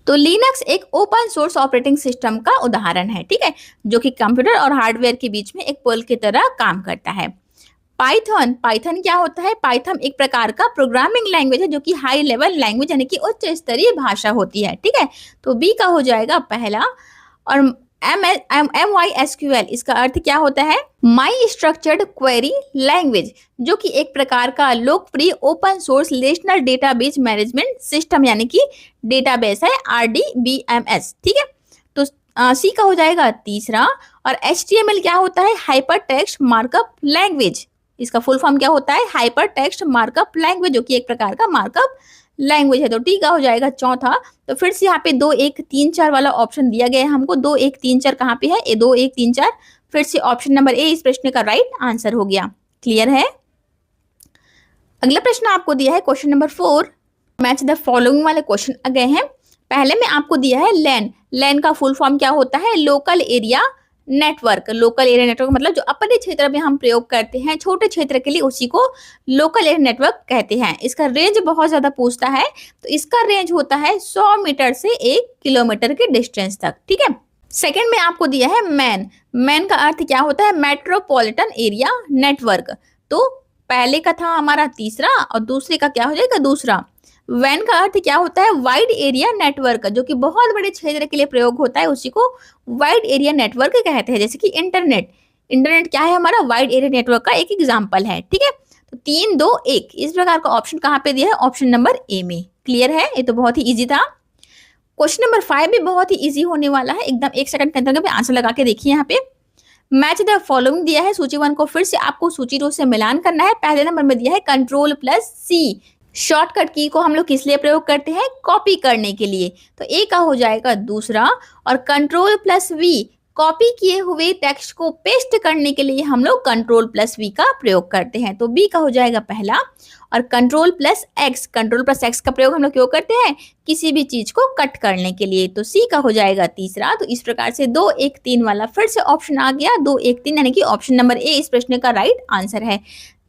तो लिनक्स एक ओपन सोर्स ऑपरेटिंग सिस्टम का उदाहरण है, ठीक है, जो कि कंप्यूटर और हार्डवेयर के बीच में एक पुल की तरह काम करता है। पाइथन क्या होता है? पाइथन एक प्रकार का प्रोग्रामिंग लैंग्वेज है, जो कि हाई लेवल लैंग्वेज यानी कि उच्च स्तरीय भाषा होती है, ठीक है। तो बी का हो जाएगा पहला। और MySQL इसका अर्थ क्या होता है? माई स्ट्रक्चर्ड क्वेरी लैंग्वेज, जो कि एक प्रकार का लोकप्रिय open source relational database management system यानी कि डेटाबेस है, RDBMS, ठीक है। तो सी का हो जाएगा तीसरा। और HTML क्या होता है? Hyper text markup language. इसका फुल फॉर्म क्या होता है? हाइपर टेक्स्ट मार्कअप लैंग्वेज, जो कि एक प्रकार का मार्कअप लैंग्वेज है। तो टी का हो जाएगा चौथा। तो फिर से यहाँ पे 2 1 3 4 वाला ऑप्शन दिया गया है हमको। 2 1 3 4 कहाँ पे है? 2 1 3 4 फिर से ऑप्शन नंबर ए इस प्रश्न का राइट आंसर हो गया। क्लियर है? अगला प्रश्न आपको दिया है question number 4, match the following वाले क्वेश्चन आ गए हैं। पहले में आपको दिया है लैन। लैन का फुल फॉर्म क्या होता है? Local area network. Local area network मतलब जो अपने क्षेत्र में हम प्रयोग करते हैं छोटे क्षेत्र के लिए, उसी को लोकल एरिया नेटवर्क कहते हैं। इसका रेंज बहुत ज्यादा पूछता है, तो इसका रेंज होता है 100 मीटर से 1 किलोमीटर के डिस्टेंस तक, ठीक है। सेकंड में आपको दिया है मैन। मैन का अर्थ क्या होता है? Metropolitan area network. तो पहले का था हमारा तीसरा और दूसरे का क्या हो जाएगा? दूसरा। वैन का अर्थ क्या होता है? वाइड एरिया नेटवर्क, जो कि बहुत बड़े क्षेत्र के लिए प्रयोग होता है, उसी को वाइड एरिया नेटवर्क कहते हैं। जैसे कि इंटरनेट। इंटरनेट क्या है? हमारा वाइड एरिया नेटवर्क का एक एग्जाम्पल है। ठीक है, तो 3, 2, 1 इस प्रकार का ऑप्शन कहाँ पे दिया है? ऑप्शन नंबर ए में। क्लियर है? ये तो बहुत ही इजी था। क्वेश्चन नंबर 5 भी बहुत ही इजी होने वाला है, एकदम 1 सेकंड के अंदर आंसर लगा के देखिए। यहाँ पे मैच द फॉलोइंग दिया है, सूची 1 को फिर से आपको सूची 2 से मिलान करना है। पहले नंबर में दिया है कंट्रोल प्लस सी। शॉर्टकट की को हम लोग किस लिए प्रयोग करते हैं? कॉपी करने के लिए। तो ए का हो जाएगा दूसरा, और कंट्रोल प्लस वी कॉपी किए हुए टेक्स्ट को पेस्ट करने के लिए हम लोग कंट्रोल प्लस वी का प्रयोग करते हैं। तो बी का हो जाएगा पहला, और कंट्रोल प्लस एक्स का प्रयोग हम लोग क्यों करते हैं? किसी भी चीज को कट करने के लिए। तो सी का हो जाएगा तीसरा। तो इस प्रकार से 2, 1, 3 वाला फिर से ऑप्शन आ गया। 2, 1, 3 यानी कि ऑप्शन नंबर ए इस प्रश्न का राइट आंसर है।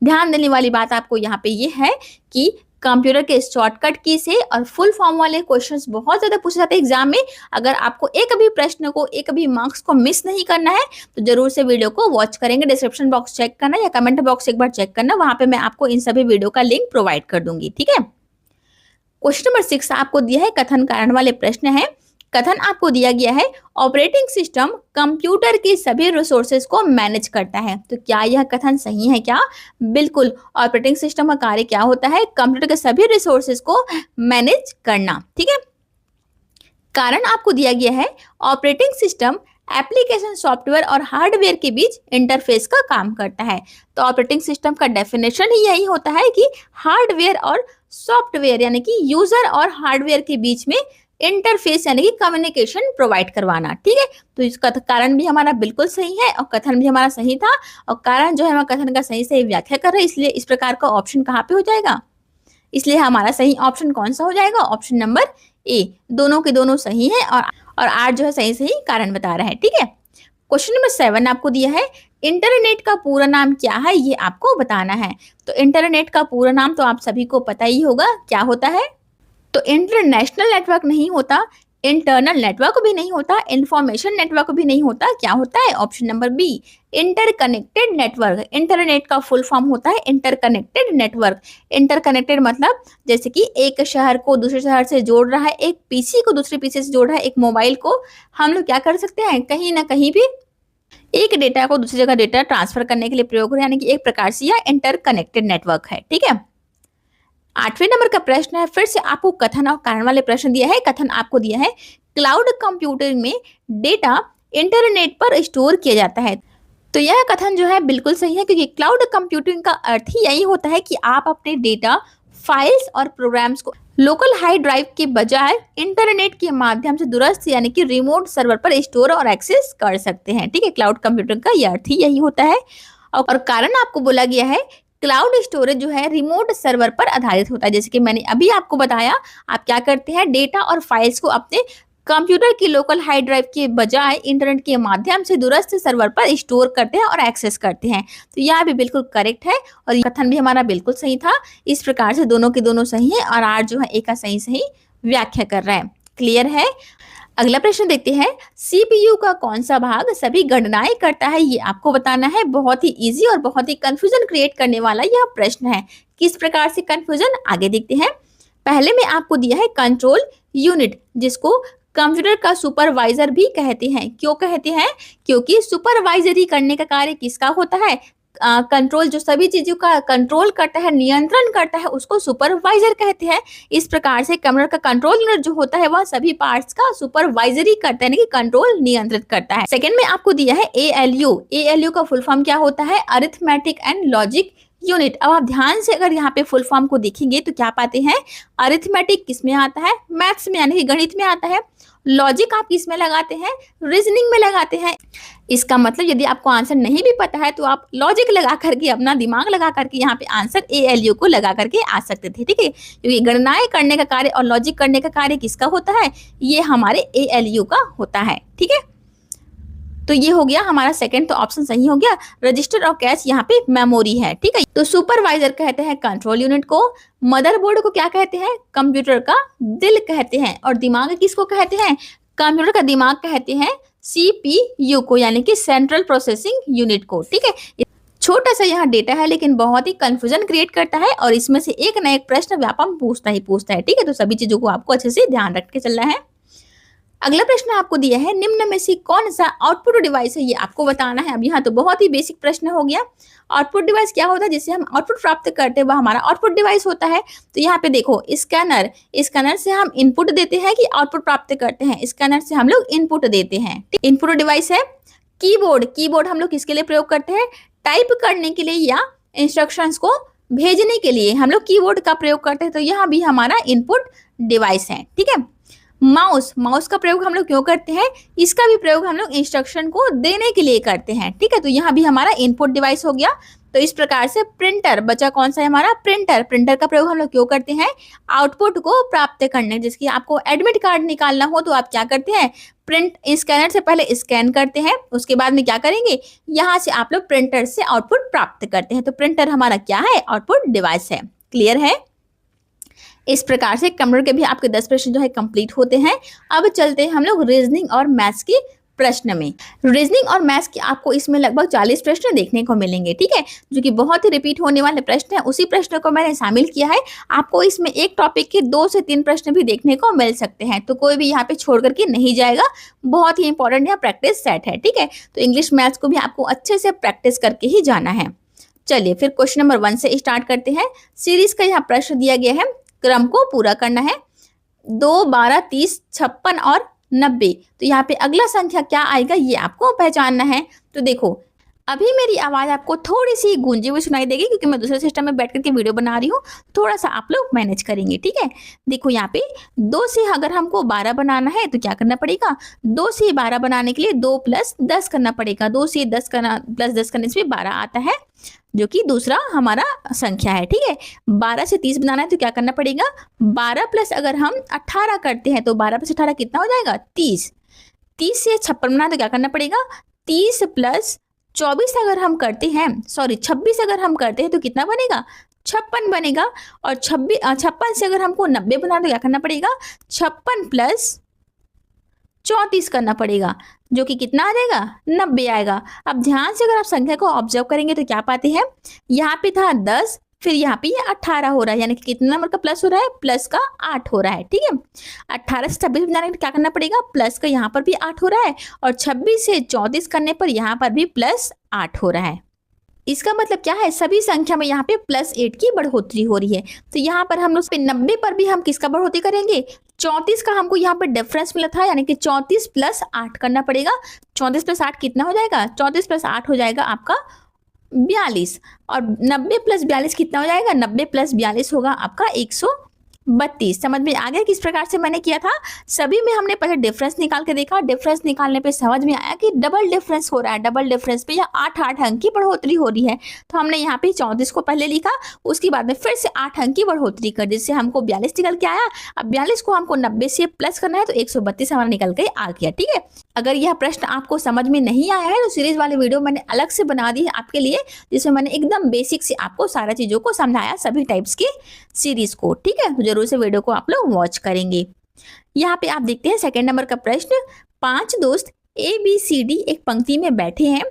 ध्यान देने वाली बात आपको यहाँ पे ये है कि कंप्यूटर के शॉर्टकट की से और फुल फॉर्म वाले क्वेश्चंस बहुत ज्यादा पूछे जाते हैं एग्जाम में। अगर आपको एक भी प्रश्न को, एक भी मार्क्स को मिस नहीं करना है तो जरूर से वीडियो को वॉच करेंगे। डिस्क्रिप्शन बॉक्स चेक करना या कमेंट बॉक्स एक बार चेक करना, वहां पे मैं आपको इन सभी वीडियो का लिंक प्रोवाइड कर दूंगी। ठीक है, क्वेश्चन नंबर 6 आपको दिया है, कथन कारण वाले प्रश्न है। कथन आपको दिया गया है, ऑपरेटिंग सिस्टम कंप्यूटर के सभी रिसोर्सेज को मैनेज करता है। तो क्या यह कथन सही है? क्या? बिल्कुल। ऑपरेटिंग सिस्टम का कार्य क्या होता है? कंप्यूटर के सभी रिसोर्सेज को मैनेज करना। ठीक है, कारण आपको दिया गया है, ऑपरेटिंग सिस्टम एप्लीकेशन, सॉफ्टवेयर और हार्डवेयर के बीच इंटरफेस का काम करता है। तो ऑपरेटिंग सिस्टम का डेफिनेशन ही यही होता है कि हार्डवेयर और सॉफ्टवेयर यानी कि यूजर और हार्डवेयर के बीच में इंटरफेस यानी कि कम्युनिकेशन प्रोवाइड करवाना। ठीक है, तो इसका कारण भी हमारा बिल्कुल सही है और कथन भी हमारा सही था, और कारण जो है हमारा कथन का सही से व्याख्या कर रहे हैं, इसलिए इस प्रकार का ऑप्शन कहाँ पे हो जाएगा? इसलिए हमारा सही ऑप्शन कौन सा हो जाएगा? Option number A. दोनों के दोनों सही है, और आर जो है सही सही कारण बता रहा है। ठीक है, क्वेश्चन नंबर 7 आपको दिया है, इंटरनेट का पूरा नाम क्या है? ये आपको बताना है। तो इंटरनेट का पूरा नाम तो आप सभी को पता ही होगा, क्या होता है? तो इंटरनेशनल नेटवर्क नहीं होता, इंटरनल नेटवर्क भी नहीं होता, इंफॉर्मेशन नेटवर्क भी नहीं होता। क्या होता है? Option number B, interconnected network. Internet का फुल फॉर्म होता है इंटरकनेक्टेड नेटवर्क। इंटरकनेक्टेड मतलब जैसे कि एक शहर को दूसरे शहर से जोड़ रहा है, एक पीसी को दूसरे पीसी से जोड़ रहा है, एक मोबाइल को हम लोग क्या कर सकते हैं? कहीं ना कहीं भी एक डेटा को दूसरी जगह डेटा ट्रांसफर करने के लिए प्रयोग हो रहा है, यानी कि एक प्रकार से यह इंटरकनेक्टेड नेटवर्क है। ठीक है, 8वें नंबर का प्रश्न है, फिर से आपको कथन और कारण वाले प्रश्न दिया है। कथन आपको दिया है, क्लाउड कंप्यूटिंग में डेटा इंटरनेट पर स्टोर किया जाता है। तो यह कथन जो है बिल्कुल सही है, क्योंकि क्लाउड कंप्यूटिंग का अर्थ ही यही होता है कि आप अपने डेटा, फाइल्स और प्रोग्राम्स को लोकल हार्ड ड्राइव के बजाय इंटरनेट के माध्यम से दूरस्थ यानी कि रिमोट सर्वर पर स्टोर और एक्सेस कर सकते हैं। ठीक है, क्लाउड कंप्यूटिंग का यह अर्थ ही यही होता है। और कारण आपको बोला गया है, क्लाउड स्टोरेज जो है रिमोट सर्वर पर आधारित होता है। जैसे कि मैंने अभी आपको बताया, आप क्या करते हैं? डेटा और फाइल्स को अपने कंप्यूटर की लोकल हार्ड ड्राइव के बजाय इंटरनेट के माध्यम से दूरस्थ सर्वर पर स्टोर करते हैं और एक्सेस करते हैं। तो यह भी बिल्कुल करेक्ट है, और ये कथन भी हमारा बिल्कुल सही था। इस प्रकार से दोनों के दोनों सही है, और आर जो है एक का सही सही व्याख्या कर रहा है। क्लियर है? अगला प्रश्न देखते हैं, सीपीयू का कौन सा भाग सभी गणनाएं करता है? ये आपको बताना है। बहुत ही इजी और बहुत ही कंफ्यूजन क्रिएट करने वाला यह प्रश्न है। किस प्रकार से कंफ्यूजन, आगे देखते हैं। पहले में आपको दिया है कंट्रोल यूनिट, जिसको कंप्यूटर का सुपरवाइजर भी कहते हैं। क्यों कहते हैं? क्योंकि सुपरवाइजरी करने का कार्य किसका होता है? कंट्रोल, जो सभी चीजों का कंट्रोल करता है, नियंत्रण करता है, उसको सुपरवाइजर कहते हैं। इस प्रकार से कंप्यूटर का कंट्रोल यूनिट जो होता है वह सभी पार्ट्स का सुपरवाइजरी करता है, यानी कि कंट्रोल नियंत्रित करता है। सेकंड में आपको दिया है एएलयू। एएलयू का फुल फॉर्म क्या होता है? Arithmetic and logic unit. अब आप ध्यान से अगर यहाँ पे फुल फॉर्म को देखेंगे तो क्या पाते हैं? अरिथमेटिक किस में आता है? मैथ्स में यानी कि गणित में आता है। लॉजिक आप किस में लगाते हैं? रीजनिंग में लगाते हैं। इसका मतलब यदि आपको आंसर नहीं भी पता है तो आप लॉजिक लगा करके, अपना दिमाग लगा करके यहाँ पे आंसर एएलयू को लगा करके आ सकते थे। ठीक है, क्योंकि गणनाएं करने का कार्य और लॉजिक करने का कार्य किसका होता है? ये हमारे एएलयू का होता है। ठीक है, तो ये हो गया हमारा सेकंड, तो ऑप्शन सही हो गया। रजिस्टर और कैश यहाँ पे मेमोरी है। ठीक है, तो सुपरवाइजर कहते हैं कंट्रोल यूनिट को। मदरबोर्ड को क्या कहते हैं? कंप्यूटर का दिल कहते हैं। और दिमाग किसको कहते हैं? कंप्यूटर का दिमाग कहते हैं। CPU को, यानी कि सेंट्रल प्रोसेसिंग यूनिट को। ठीक है, छोटा सा यहाँ डेटा है लेकिन बहुत ही कंफ्यूजन क्रिएट करता है और इसमें से एक ना एक प्रश्न व्यापम पूछता ही पूछता है। ठीक है, तो सभी चीजों को आपको अच्छे से ध्यान रख के चलना है। अगला प्रश्न आपको दिया है, निम्न में से कौन सा आउटपुट डिवाइस है, ये आपको बताना है। अब यहाँ तो बहुत ही बेसिक प्रश्न हो गया। आउटपुट डिवाइस क्या होता है, जिससे हम आउटपुट प्राप्त करते हैं वह हमारा आउटपुट डिवाइस होता है। तो यहाँ पे देखो स्कैनर, स्कैनर से हम इनपुट देते हैं कि आउटपुट प्राप्त करते हैं, स्कैनर से हम लोग इनपुट देते हैं। इनपुट डिवाइस है। कीबोर्ड, कीबोर्ड हम लोग किसके लिए प्रयोग करते हैं, टाइप करने के लिए या इंस्ट्रक्शंस को भेजने के लिए हम लोग कीबोर्ड का प्रयोग करते हैं। तो यहाँ भी हमारा इनपुट डिवाइस है। ठीक है, माउस, माउस का प्रयोग हम लोग क्यों करते हैं, इसका भी प्रयोग हम लोग इंस्ट्रक्शन को देने के लिए करते हैं। ठीक है, तो यहाँ भी हमारा इनपुट डिवाइस हो गया। तो इस प्रकार से प्रिंटर बचा, कौन सा है हमारा, प्रिंटर। प्रिंटर का प्रयोग हम लोग क्यों करते हैं, आउटपुट को प्राप्त करने, जैसे आपको एडमिट कार्ड निकालना हो तो आप क्या करते हैं, प्रिंट स्कैनर से पहले स्कैन करते हैं, उसके बाद में क्या करेंगे, यहाँ से आप लोग प्रिंटर से आउटपुट प्राप्त करते हैं। तो प्रिंटर हमारा क्या है, आउटपुट डिवाइस है। क्लियर है। इस प्रकार से कंप्यूटर के भी आपके 10 प्रश्न जो है कंप्लीट होते हैं। अब चलते हैं हम लोग रीजनिंग और मैथ्स के प्रश्न में। रीजनिंग और मैथ्स के आपको इसमें लगभग 40 प्रश्न देखने को मिलेंगे। ठीक है, जो कि बहुत ही रिपीट होने वाले प्रश्न हैं, उसी प्रश्न को मैंने शामिल किया है। आपको इसमें एक टॉपिक के 2 से 3 प्रश्न भी देखने को मिल सकते हैं, तो कोई भी यहाँ पे छोड़ करके नहीं जाएगा। बहुत ही इंपॉर्टेंट यहाँ प्रैक्टिस सेट है। ठीक है, तो इंग्लिश मैथ्स को भी आपको अच्छे से प्रैक्टिस करके ही जाना है। चलिए फिर क्वेश्चन नंबर 1 से स्टार्ट करते हैं। सीरीज का यहाँ प्रश्न दिया गया है, क्रम को पूरा करना है। 2, 12, 30, 56 और 90। तो यहाँ पे अगला संख्या क्या आएगा ये आपको पहचानना है। तो देखो अभी मेरी आवाज आपको थोड़ी सी गूंजी हुई सुनाई देगी क्योंकि मैं दूसरे सिस्टम में बैठ करके वीडियो बना रही हूँ। थोड़ा सा आप लोग मैनेज करेंगे। ठीक है, देखो यहाँ पे 2 से अगर हमको 12 बनाना है तो क्या करना पड़ेगा, 2 से 12 बनाने के लिए 2 + 10 करना पड़ेगा। 2 से 10 करना + 10 करने से 12 आता है, जो कि दूसरा हमारा संख्या है। ठीक है, 12 से 30 बनाना है तो क्या करना पड़ेगा, 12 + अगर हम 18 करते हैं तो 12 + 18 कितना हो जाएगा, 30। 30 से 56 बनाना है तो क्या करना पड़ेगा, 30 + 24 अगर हम करते हैं, 26 अगर हम करते हैं तो कितना बनेगा, 56 बनेगा। और 56 से अगर हमको 90 बनाना तो क्या करना पड़ेगा, 56 + 34 करना पड़ेगा, जो कि कितना आ जाएगा, 90 आएगा। अब ध्यान से अगर आप संख्या को ऑब्जर्व करेंगे तो क्या पाते हैं, यहाँ पे था 10, फिर यहाँ पे ये 18 हो रहा है, यानी कि कितना नंबर का प्लस हो रहा है, प्लस का 8 हो रहा है। ठीक है, 18 से 26 बनाने के क्या करना पड़ेगा, प्लस का यहाँ पर भी 8 हो रहा है, और 26 से 34 करने पर यहाँ पर भी +8 हो रहा है। इसका मतलब क्या है, सभी संख्या में यहाँ पे +8 की बढ़ोतरी हो रही है। तो यहाँ पर हम लोग 90 पर भी हम किसका बढ़ोतरी करेंगे, 34 का हमको यहाँ पर डिफरेंस मिला था, यानी कि 34 + 8 करना पड़ेगा। 34 + 8 कितना हो जाएगा, 34 + 8 हो जाएगा आपका 42, और 90 + 42 कितना हो जाएगा, 90 + 42 होगा आपका 132। समझ में आ गया किस प्रकार से मैंने किया था। सभी में हमने पहले डिफरेंस निकाल के देखा, डिफरेंस निकालने पे समझ में आया कि डबल डिफरेंस हो रहा है, डबल डिफरेंस पे या 8 अंक की बढ़ोतरी हो रही है। तो हमने यहाँ पे 34 को पहले लिखा, उसके बाद में फिर से 8 अंक की बढ़ोतरी कर, जिससे हमको 42 निकल के आया। अब 42 को हमको 90 से प्लस करना है तो 132 हमारा निकल के आ गया। ठीक है, अगर यह प्रश्न आपको समझ में नहीं आया है तो सीरीज वाले वीडियो मैंने अलग से बना दी है आपके लिए, जिसमें मैंने एकदम बेसिक से आपको सारा चीजों को समझाया, सभी टाइप्स की सीरीज को। ठीक है, तो जरूर से वीडियो को आप लोग वॉच करेंगे। यहाँ पे आप देखते हैं सेकंड नंबर का प्रश्न, 5 दोस्त ABCD एक पंक्ति में बैठे हैं।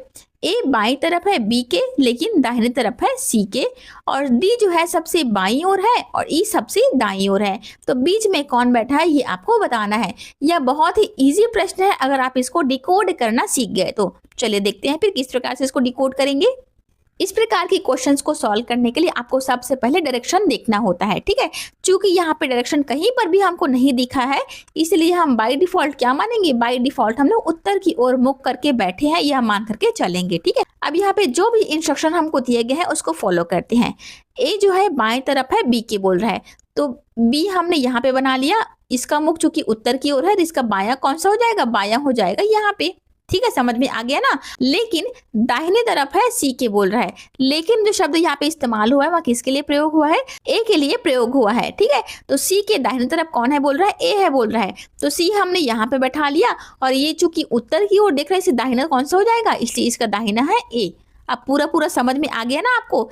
A बाई तरफ है B के, लेकिन दाहिनी तरफ है C के, और D जो है सबसे बाईं ओर है और E सबसे दाईं ओर है। तो बीच में कौन बैठा है ये आपको बताना है। यह बहुत ही इजी प्रश्न है अगर आप इसको डिकोड करना सीख गए तो। चलिए देखते हैं फिर किस प्रकार से इसको डिकोड करेंगे। इस प्रकार के क्वेश्चंस को सॉल्व करने के लिए आपको सबसे पहले डायरेक्शन देखना होता है। ठीक है, चूंकि यहाँ पे डायरेक्शन कहीं पर भी हमको नहीं दिखा है, इसलिए हम बाय डिफॉल्ट क्या मानेंगे, बाय डिफॉल्ट हम लोग उत्तर की ओर मुख करके बैठे हैं यह मान करके चलेंगे। ठीक है, अब यहाँ पे जो भी इंस्ट्रक्शन हमको दिए गए हैं उसको फॉलो करते हैं। ए जो है बाएं तरफ है, बी के बोल रहा है, तो बी हमने यहाँ पे बना लिया। इसका मुख चूंकि उत्तर की ओर है तो इसका बायां कौन सा हो जाएगा, बायां हो जाएगा यहाँ पे। ठीक है, समझ में आ गया ना। लेकिन दाहिने तरफ है, सी के बोल रहा है, लेकिन जो शब्द यहाँ पे इस्तेमाल हुआ है वह किसके लिए प्रयोग हुआ है, ए के लिए प्रयोग हुआ है। ठीक है, तो सी के दाहिने तरफ कौन है बोल रहा है, ए है बोल रहा है, तो सी हमने यहाँ पे बैठा लिया, और ये चूंकि उत्तर की ओर देख रहा है इसे दाहिना कौन सा हो जाएगा, इसलिए इसका दाहिना है ए। अब पूरा समझ में आ गया ना आपको।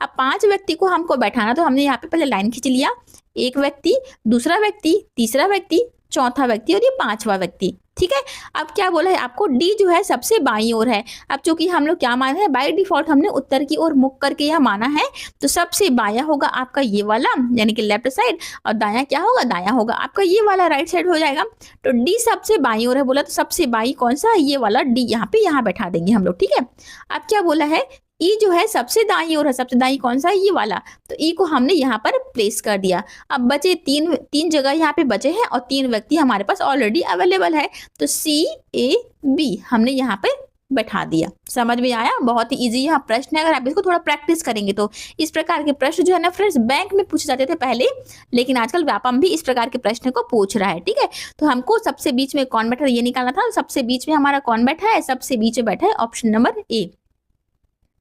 अब 5 व्यक्ति को हमको बैठाना, तो हमने यहाँ पे पहले लाइन खींच लिया, एक व्यक्ति, दूसरा व्यक्ति, तीसरा व्यक्ति, चौथा व्यक्ति और ये पांचवा व्यक्ति। ठीक है, अब क्या बोला है आपको, डी जो है सबसे बाईं ओर है। अब चूंकि हम लोग क्या माने हैं, बाय डिफॉल्ट हमने उत्तर की ओर मुख करके यह माना है, तो सबसे बायां होगा आपका ये वाला यानी कि लेफ्ट साइड, और दायां क्या होगा, दायां होगा आपका ये वाला राइट साइड हो जाएगा। तो डी सबसे बाईं ओर है बोला, तो सबसे बाईं कौन सा है, ये वाला डी, यहाँ पे यहाँ बैठा देंगे हम लोग। ठीक है, अब क्या बोला है, ई जो है सबसे दाईं ओर है, सबसे दाईं कौन सा है, ये वाला, तो ई को हमने यहाँ पर प्लेस कर दिया। अब बचे तीन जगह यहाँ पे बचे हैं और 3 व्यक्ति हमारे पास ऑलरेडी अवेलेबल है, तो सी ए बी हमने यहाँ पे बैठा दिया। समझ में आया, बहुत ही इजी यहाँ प्रश्न है। अगर आप इसको थोड़ा प्रैक्टिस करेंगे तो इस प्रकार के प्रश्न जो है ना फ्रेंड्स, बैंक में पूछे जाते थे पहले, लेकिन आजकल व्यापम भी इस प्रकार के प्रश्न को पूछ रहा है। ठीक है, तो हमको सबसे बीच में कौन बैठा है ये निकालना था। सबसे बीच में हमारा कौन बैठा है, सबसे बीच में बैठा है ऑप्शन नंबर ए,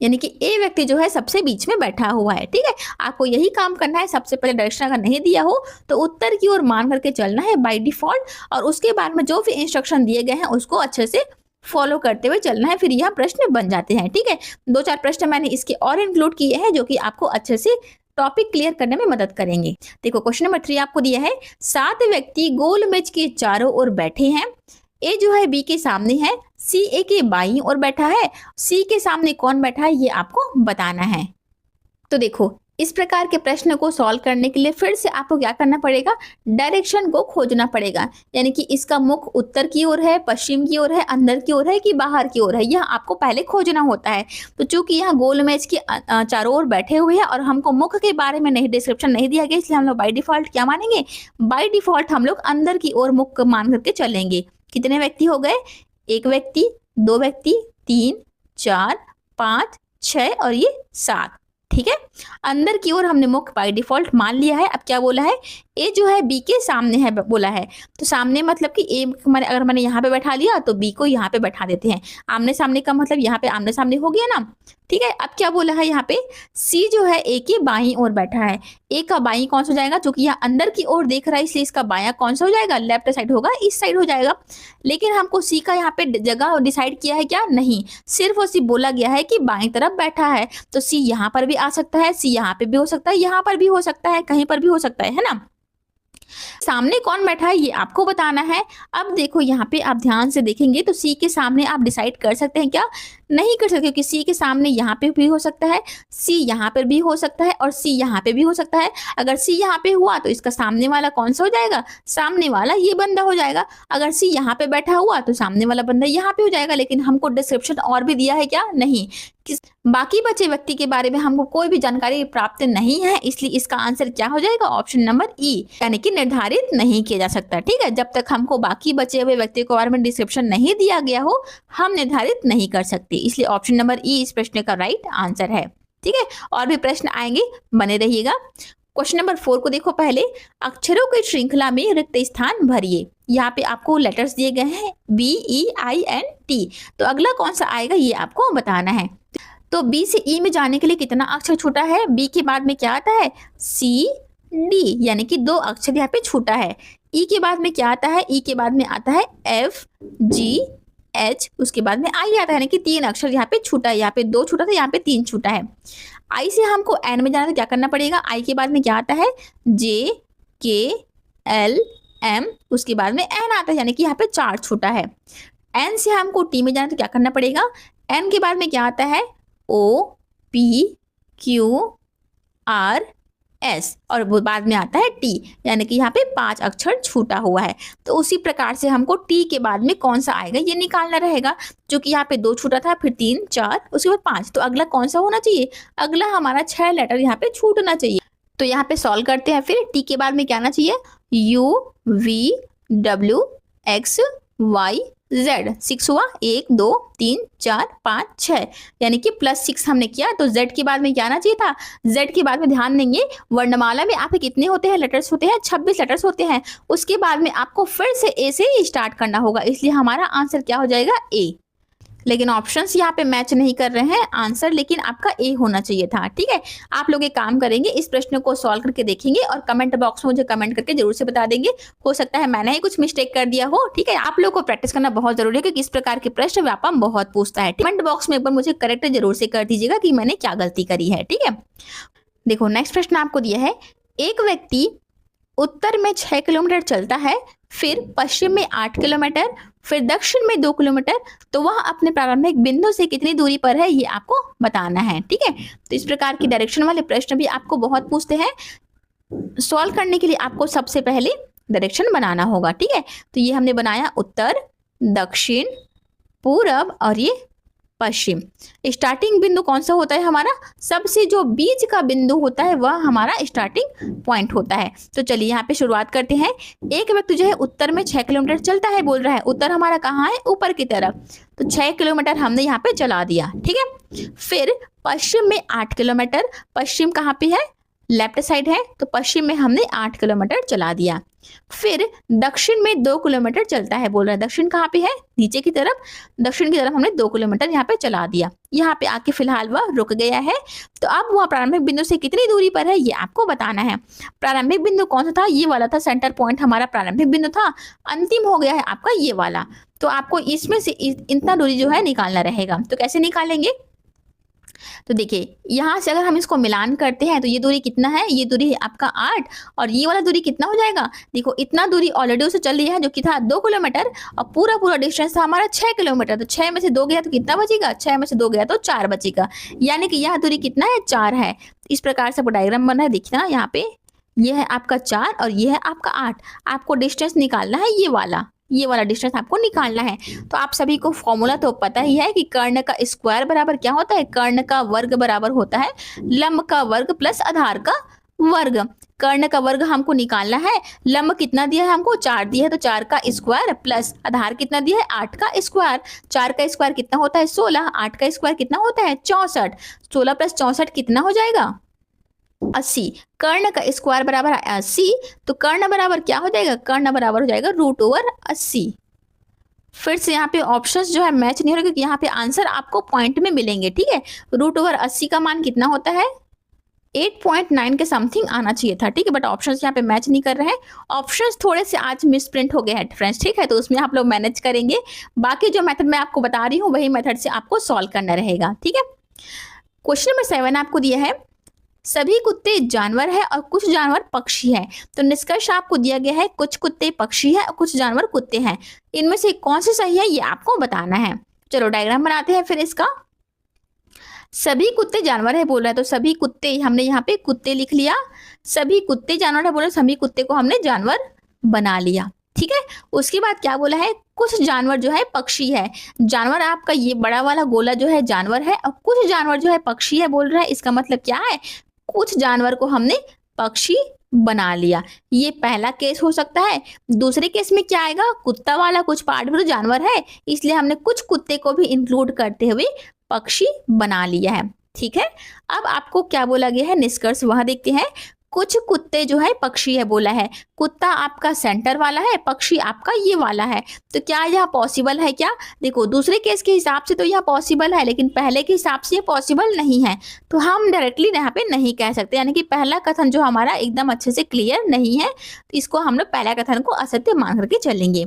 यानी कि ए व्यक्ति जो है सबसे बीच में बैठा हुआ है। ठीक है, आपको यही काम करना है। सबसे पहले डायरेक्शन अगर नहीं दिया हो तो उत्तर की ओर मान करके चलना है बाय डिफॉल्ट, और उसके बाद में जो भी इंस्ट्रक्शन दिए गए हैं उसको अच्छे से फॉलो करते हुए चलना है, फिर यह प्रश्न बन जाते हैं। ठीक है, 2-4 प्रश्न मैंने इसके और इंक्लूड किए हैं जो कि आपको अच्छे से टॉपिक क्लियर करने में मदद करेंगे। देखो क्वेश्चन नंबर 3 आपको दिया है, 7 व्यक्ति गोल मेज के चारों ओर बैठे हैं। ए जो है बी के सामने है, सी ए के बाईं ओर बैठा है, सी के सामने कौन बैठा है ये आपको बताना है। तो देखो इस प्रकार के प्रश्न को सॉल्व करने के लिए फिर से आपको क्या करना पड़ेगा, डायरेक्शन को खोजना पड़ेगा, यानी कि इसका मुख उत्तर की ओर है, पश्चिम की ओर है, अंदर की ओर है कि बाहर की ओर है, यह आपको पहले खोजना होता है। तो चूंकि यहाँ गोल मेज के चारों ओर बैठे हुए हैं और हमको मुख के बारे में नहीं डिस्क्रिप्शन नहीं दिया गया, इसलिए हम लोग बाय डिफॉल्ट क्या मानेंगे, बाय डिफॉल्ट हम लोग अंदर की ओर मुख मान करके चलेंगे। कितने व्यक्ति हो गए, 1 व्यक्ति, 2 व्यक्ति, 3, 4, 5, 6 और ये 7। ठीक है, अंदर की ओर हमने मुख बाय डिफॉल्ट मान लिया है। अब क्या बोला है, ए जो है बी के सामने है बोला है, तो सामने मतलब कि ए अगर मैंने यहाँ पे बैठा लिया तो बी को यहाँ पे बैठा देते हैं। आमने सामने का मतलब यहाँ पे आमने सामने हो गया ना। ठीक है, अब क्या बोला है यहाँ पे, सी जो है ए के बाईं ओर बैठा है। ए का बाईं कौन सा हो जाएगा, क्योंकि यहाँ अंदर की ओर देख रहा है इसलिए इसका बायां कौन सा हो जाएगा, लेफ्ट साइड होगा, इस साइड हो जाएगा। लेकिन हमको सी का यहाँ पे जगह डिसाइड किया है क्या, नहीं, सिर्फ और सिर्फ बोला गया है कि बाईं तरफ बैठा है, तो सी यहाँ पर भी आ सकता है, सी यहाँ पे भी हो सकता है, यहाँ पर भी हो सकता है, कहीं पर भी हो सकता है ना। सामने कौन बैठा है ये आपको बताना है। अब देखो यहाँ पे आप ध्यान से देखेंगे तो सी के सामने आप डिसाइड कर सकते हैं क्या, नहीं कर सकते, क्योंकि सी के सामने यहाँ पे भी हो सकता है, सी यहाँ पर भी हो सकता है और सी यहाँ पे भी हो सकता है। अगर सी यहाँ पे हुआ तो इसका सामने वाला कौन सा हो जाएगा, सामने वाला ये बंदा हो जाएगा। अगर सी यहाँ पे बैठा हुआ तो सामने वाला बंदा यहाँ पे हो जाएगा। लेकिन हमको डिस्क्रिप्शन और भी दिया है क्या, नहीं, बाकी बचे व्यक्ति के बारे में हमको कोई भी जानकारी प्राप्त नहीं है, इसलिए इसका आंसर क्या हो जाएगा, ऑप्शन नंबर ई, यानी कि निर्धारित नहीं किया जा सकता। ठीक है, जब तक हमको बाकी बचे हुए व्यक्ति के बारे में डिस्क्रिप्शन नहीं दिया गया हो हम निर्धारित नहीं कर सकते, इसलिए ऑप्शन नंबर ई इस प्रश्न का राइट आंसर है। ठीक है, और भी प्रश्न आएंगे, बने रहिएगा। क्वेश्चन नंबर 4 को देखो, पहले अक्षरों की श्रृंखला में रिक्त स्थान भरिए। यहाँ पे आपको लेटर्स दिए गए हैं BEINT, तो अगला कौन सा आएगा ये आपको बताना है। तो बी से ई में जाने के लिए कितना अक्षर छूटा है, बी के बाद में क्या आता है, सी डी, यानी कि 2 अक्षर यहाँ पे छूटा है। ई के बाद में क्या आता है, ई के बाद में आता है F G H, उसके बाद में आई आता है, यानी कि 3 अक्षर यहाँ पे छूटा है। यहाँ पे 2 छूटा था, यहाँ पे 3 छूटा है। आई से हमको एन में जाना तो क्या करना पड़ेगा, आई के बाद में क्या आता है, J K L M, उसके बाद में एन आता है, यानी कि यहाँ पे 4 छूटा है। एन से हमको टी में जाना तो क्या करना पड़ेगा, एन के बाद में क्या आता है, O P Q R S, और वो बाद में आता है टी, यानी कि यहाँ पे 5 अक्षर छूटा हुआ है। तो उसी प्रकार से हमको टी के बाद में कौन सा आएगा ये निकालना रहेगा, जो कि यहाँ पे 2 छूटा था, फिर 3 4 उसके बाद 5, तो अगला कौन सा होना चाहिए, अगला हमारा 6 लेटर यहाँ पे छूटना चाहिए। तो यहाँ पे सॉल्व करते हैं, फिर टी के बाद में क्या आना चाहिए, U V W X Y Z, 6 हुआ, 1 2 3 4 5 6, यानी कि +6 हमने किया। तो Z के बाद में क्या आना चाहिए था, Z के बाद में ध्यान देंगे वर्णमाला में आपके कितने होते हैं, लेटर्स होते हैं, 26 लेटर्स होते हैं। उसके बाद में आपको फिर से ए से स्टार्ट करना होगा, इसलिए हमारा आंसर क्या हो जाएगा, ए। लेकिन ऑप्शंस यहाँ पे मैच नहीं कर रहे हैं आंसर, लेकिन आपका ए होना चाहिए था। ठीक है, आप लोग एक काम करेंगे, इस प्रश्न को सॉल्व करके देखेंगे और कमेंट बॉक्स में मुझे कमेंट करके जरूर से बता देंगे, हो सकता है मैंने ही कुछ मिस्टेक कर दिया हो। ठीक है, आप लोग को प्रैक्टिस करना बहुत जरूरी है, क्योंकि इस प्रकार के प्रश्न व्यापम बहुत पूछता है। कमेंट बॉक्स में एक बार मुझे करेक्ट जरूर से कर दीजिएगा कि मैंने क्या गलती करी है। ठीक है, देखो नेक्स्ट प्रश्न आपको दिया है, एक व्यक्ति उत्तर में 6 किलोमीटर चलता है, फिर पश्चिम में 8 किलोमीटर, फिर दक्षिण में 2 किलोमीटर, तो वह अपने प्रारंभिक बिंदु से कितनी दूरी पर है ये आपको बताना है। ठीक है, तो इस प्रकार की डायरेक्शन वाले प्रश्न भी आपको बहुत पूछते हैं। सॉल्व करने के लिए आपको सबसे पहले डायरेक्शन बनाना होगा। ठीक है, तो ये हमने बनाया उत्तर, दक्षिण, पूरब और ये पश्चिम। स्टार्टिंग बिंदु कौन सा होता है हमारा, सबसे जो बीच का बिंदु होता है वह हमारा स्टार्टिंग पॉइंट होता है। तो चलिए यहाँ पे शुरुआत करते हैं। एक व्यक्ति जो है उत्तर में 6 किलोमीटर चलता है बोल रहा है। उत्तर हमारा कहाँ है, ऊपर की तरफ, तो 6 किलोमीटर हमने यहाँ पे चला दिया। ठीक है, फिर पश्चिम में 8 किलोमीटर, पश्चिम कहाँ पे है, लेफ्ट साइड है, तो पश्चिम में हमने 8 किलोमीटर चला दिया। फिर दक्षिण में 2 किलोमीटर चलता है बोल रहा है। दक्षिण कहाँ पे है, नीचे की तरफ, दक्षिण की तरफ हमने 2 किलोमीटर यहाँ पे चला दिया। यहाँ पे आके फिलहाल वह रुक गया है। तो अब वह प्रारंभिक बिंदु से कितनी दूरी पर है ये आपको बताना है। प्रारंभिक बिंदु कौन सा था, ये वाला था, सेंटर पॉइंट हमारा प्रारंभिक बिंदु था। अंतिम हो गया है आपका ये वाला, तो आपको इसमें से इतना दूरी जो है निकालना रहेगा। तो कैसे निकालेंगे, तो देखिए यहाँ से अगर हम इसको मिलान करते हैं तो ये दूरी कितना है, ये दूरी है आपका 8, और ये वाला दूरी कितना हो जाएगा, देखो इतना दूरी ऑलरेडी उसे चल रही है जो कि था 2 किलोमीटर, और पूरा पूरा डिस्टेंस था हमारा 6 किलोमीटर। तो 6 में से 2 गया तो कितना बचेगा, 6 में से 2 गया तो 4 बचेगा, यानी कि यह दूरी कितना है, 4 है। इस प्रकार से डायग्राम बन रहा है, देखिए ना यहाँ पे ये है आपका 4 और ये है आपका 8। आपको डिस्टेंस निकालना है, ये वाला डिस्टेंस आपको निकालना है। तो आप सभी को फॉर्मूला तो पता ही है कि कर्ण का स्क्वायर बराबर क्या होता है, कर्ण का वर्ग बराबर होता है लंब का वर्ग प्लस आधार का वर्ग। कर्ण का वर्ग हमको निकालना है, लंब कितना दिया है हमको, 4 दिया है, तो 4 का स्क्वायर प्लस आधार कितना दिया है, 8 का स्क्वायर। 4 का स्क्वायर कितना होता है 16, 8 का स्क्वायर कितना होता है 64, 16 प्लस 64 कितना हो जाएगा 80। कर्ण का स्क्वायर बराबर 80, तो कर्ण बराबर क्या हो जाएगा, कर्ण बराबर हो जाएगा √80। फिर से यहाँ पे ऑप्शंस जो है मैच नहीं हो रहे, क्योंकि यहाँ पे आंसर आपको पॉइंट में मिलेंगे। ठीक है, √80 का मान कितना होता है, 8.9 के समथिंग आना चाहिए था। ठीक है, बट ऑप्शंस यहाँ पे मैच नहीं कर रहे हैं। ऑप्शंस थोड़े से आज मिस प्रिंट हो गए हैं फ्रेंड्स। ठीक है, तो उसमें आप लोग मैनेज करेंगे। बाकी जो मेथड मैं आपको बता रही हूँ वही मेथड से आपको सॉल्व करना रहेगा। ठीक है, क्वेश्चन नंबर 7 आपको दिया है, सभी कुत्ते जानवर है और कुछ जानवर पक्षी है। तो निष्कर्ष आपको दिया गया है कुछ कुत्ते पक्षी है और कुछ जानवर कुत्ते हैं। इनमें से कौन सी सही है ये आपको बताना है। चलो डायग्राम बनाते हैं फिर इसका। सभी कुत्ते जानवर है बोल रहा है, तो सभी कुत्ते हमने यहाँ पे कुत्ते लिख लिया। सभी कुत्ते जानवर है बोल रहे, सभी कुत्ते को हमने जानवर बना लिया। ठीक है, उसके बाद क्या बोला है, कुछ जानवर जो है पक्षी है। जानवर आपका ये बड़ा वाला गोला जो है जानवर है, और कुछ जानवर जो है पक्षी है बोल रहा है। इसका मतलब क्या है, कुछ जानवर को हमने पक्षी बना लिया। ये पहला केस हो सकता है। दूसरे केस में क्या आएगा, कुत्ता वाला कुछ पार्ट भी तो जानवर है, इसलिए हमने कुछ कुत्ते को भी इंक्लूड करते हुए पक्षी बना लिया है। ठीक है, अब आपको क्या बोला गया है, निष्कर्ष वह देखते हैं। कुछ कुत्ते जो है पक्षी है बोला है, कुत्ता आपका सेंटर वाला है, पक्षी आपका ये वाला है। तो क्या यह पॉसिबल है क्या, देखो दूसरे केस के हिसाब से तो यह पॉसिबल है, लेकिन पहले के हिसाब से ये पॉसिबल नहीं है। तो हम डायरेक्टली यहाँ पे नहीं कह सकते, यानी कि पहला कथन जो हमारा एकदम अच्छे से क्लियर नहीं है, तो इसको हम लोग पहला कथन को असत्य मान करके चलेंगे।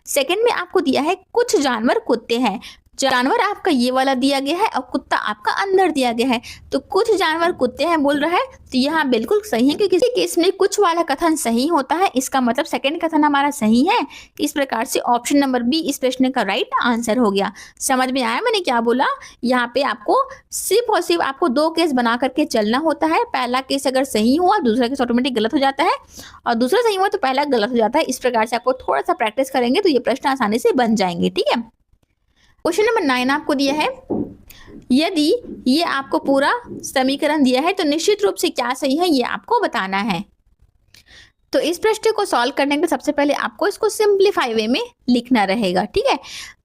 सेकंड में आपको दिया है कुछ जानवर कुत्ते हैं। जानवर आपका ये वाला दिया गया है और कुत्ता आपका अंदर दिया गया है, तो कुछ जानवर कुत्ते हैं बोल रहा है, तो यहाँ बिल्कुल सही है, क्योंकि किसी केस में कुछ वाला कथन सही होता है, इसका मतलब सेकंड कथन हमारा सही है। इस प्रकार से ऑप्शन नंबर बी इस प्रश्न का राइट आंसर हो गया। समझ में आया मैंने क्या बोला, यहाँ पे आपको सिर्फ और सिर्फ आपको 2 केस बना करके चलना होता है। पहला केस अगर सही हुआ दूसरा केस ऑटोमेटिक गलत हो जाता है, और दूसरा सही हुआ तो पहला गलत हो जाता है। इस प्रकार से आपको थोड़ा सा प्रैक्टिस करेंगे तो ये प्रश्न आसानी से बन जाएंगे। ठीक है, क्वेश्चन नंबर 9 आपको दिया है, यदि ये आपको पूरा समीकरण दिया है तो निश्चित रूप से क्या सही है ये आपको बताना है। तो इस प्रश्न को सॉल्व करने के सबसे पहले आपको इसको सिंप्लीफाई वे में लिखना रहेगा। ठीक है,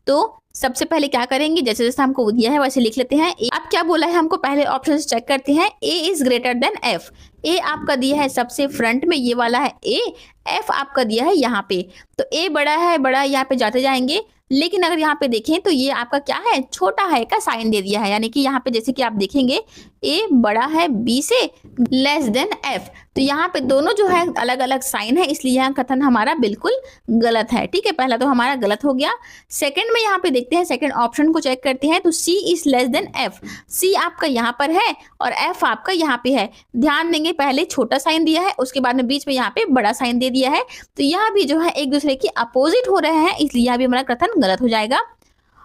तो सबसे पहले क्या करेंगे, जैसे जैसे हमको दिया है वैसे लिख लेते हैं। अब क्या बोला है हमको, पहले ऑप्शन चेक करते हैं। ए इज ग्रेटर देन एफ, ए आपका दिया है सबसे फ्रंट में, ये वाला है ए, एफ आपका दिया है यहाँ पे। तो ए बड़ा है, बड़ा यहाँ पे जाते जाएंगे, लेकिन अगर यहाँ पे देखें तो ये आपका क्या है, छोटा है का साइन दे दिया है, यानी कि यहाँ पे जैसे कि आप देखेंगे ए बड़ा है बी से लेस देन एफ, तो तो यहाँ पे दोनों जो है अलग अलग साइन है, इसलिए यहाँ कथन हमारा बिल्कुल गलत है। ठीक है, पहला तो हमारा गलत हो गया। सेकंड में यहाँ पे देखते हैं, सेकंड ऑप्शन को चेक करते हैं। तो सी इज लेस देन एफ, सी आपका यहाँ पर है और एफ आपका यहाँ पे है। ध्यान देंगे, पहले छोटा साइन दिया है, उसके बाद में बीच में यहाँ पे बड़ा साइन दे दिया है, तो यहाँ भी जो है एक दूसरे के अपोजिट हो रहे हैं, इसलिए यहाँ भी हमारा कथन गलत हो जाएगा।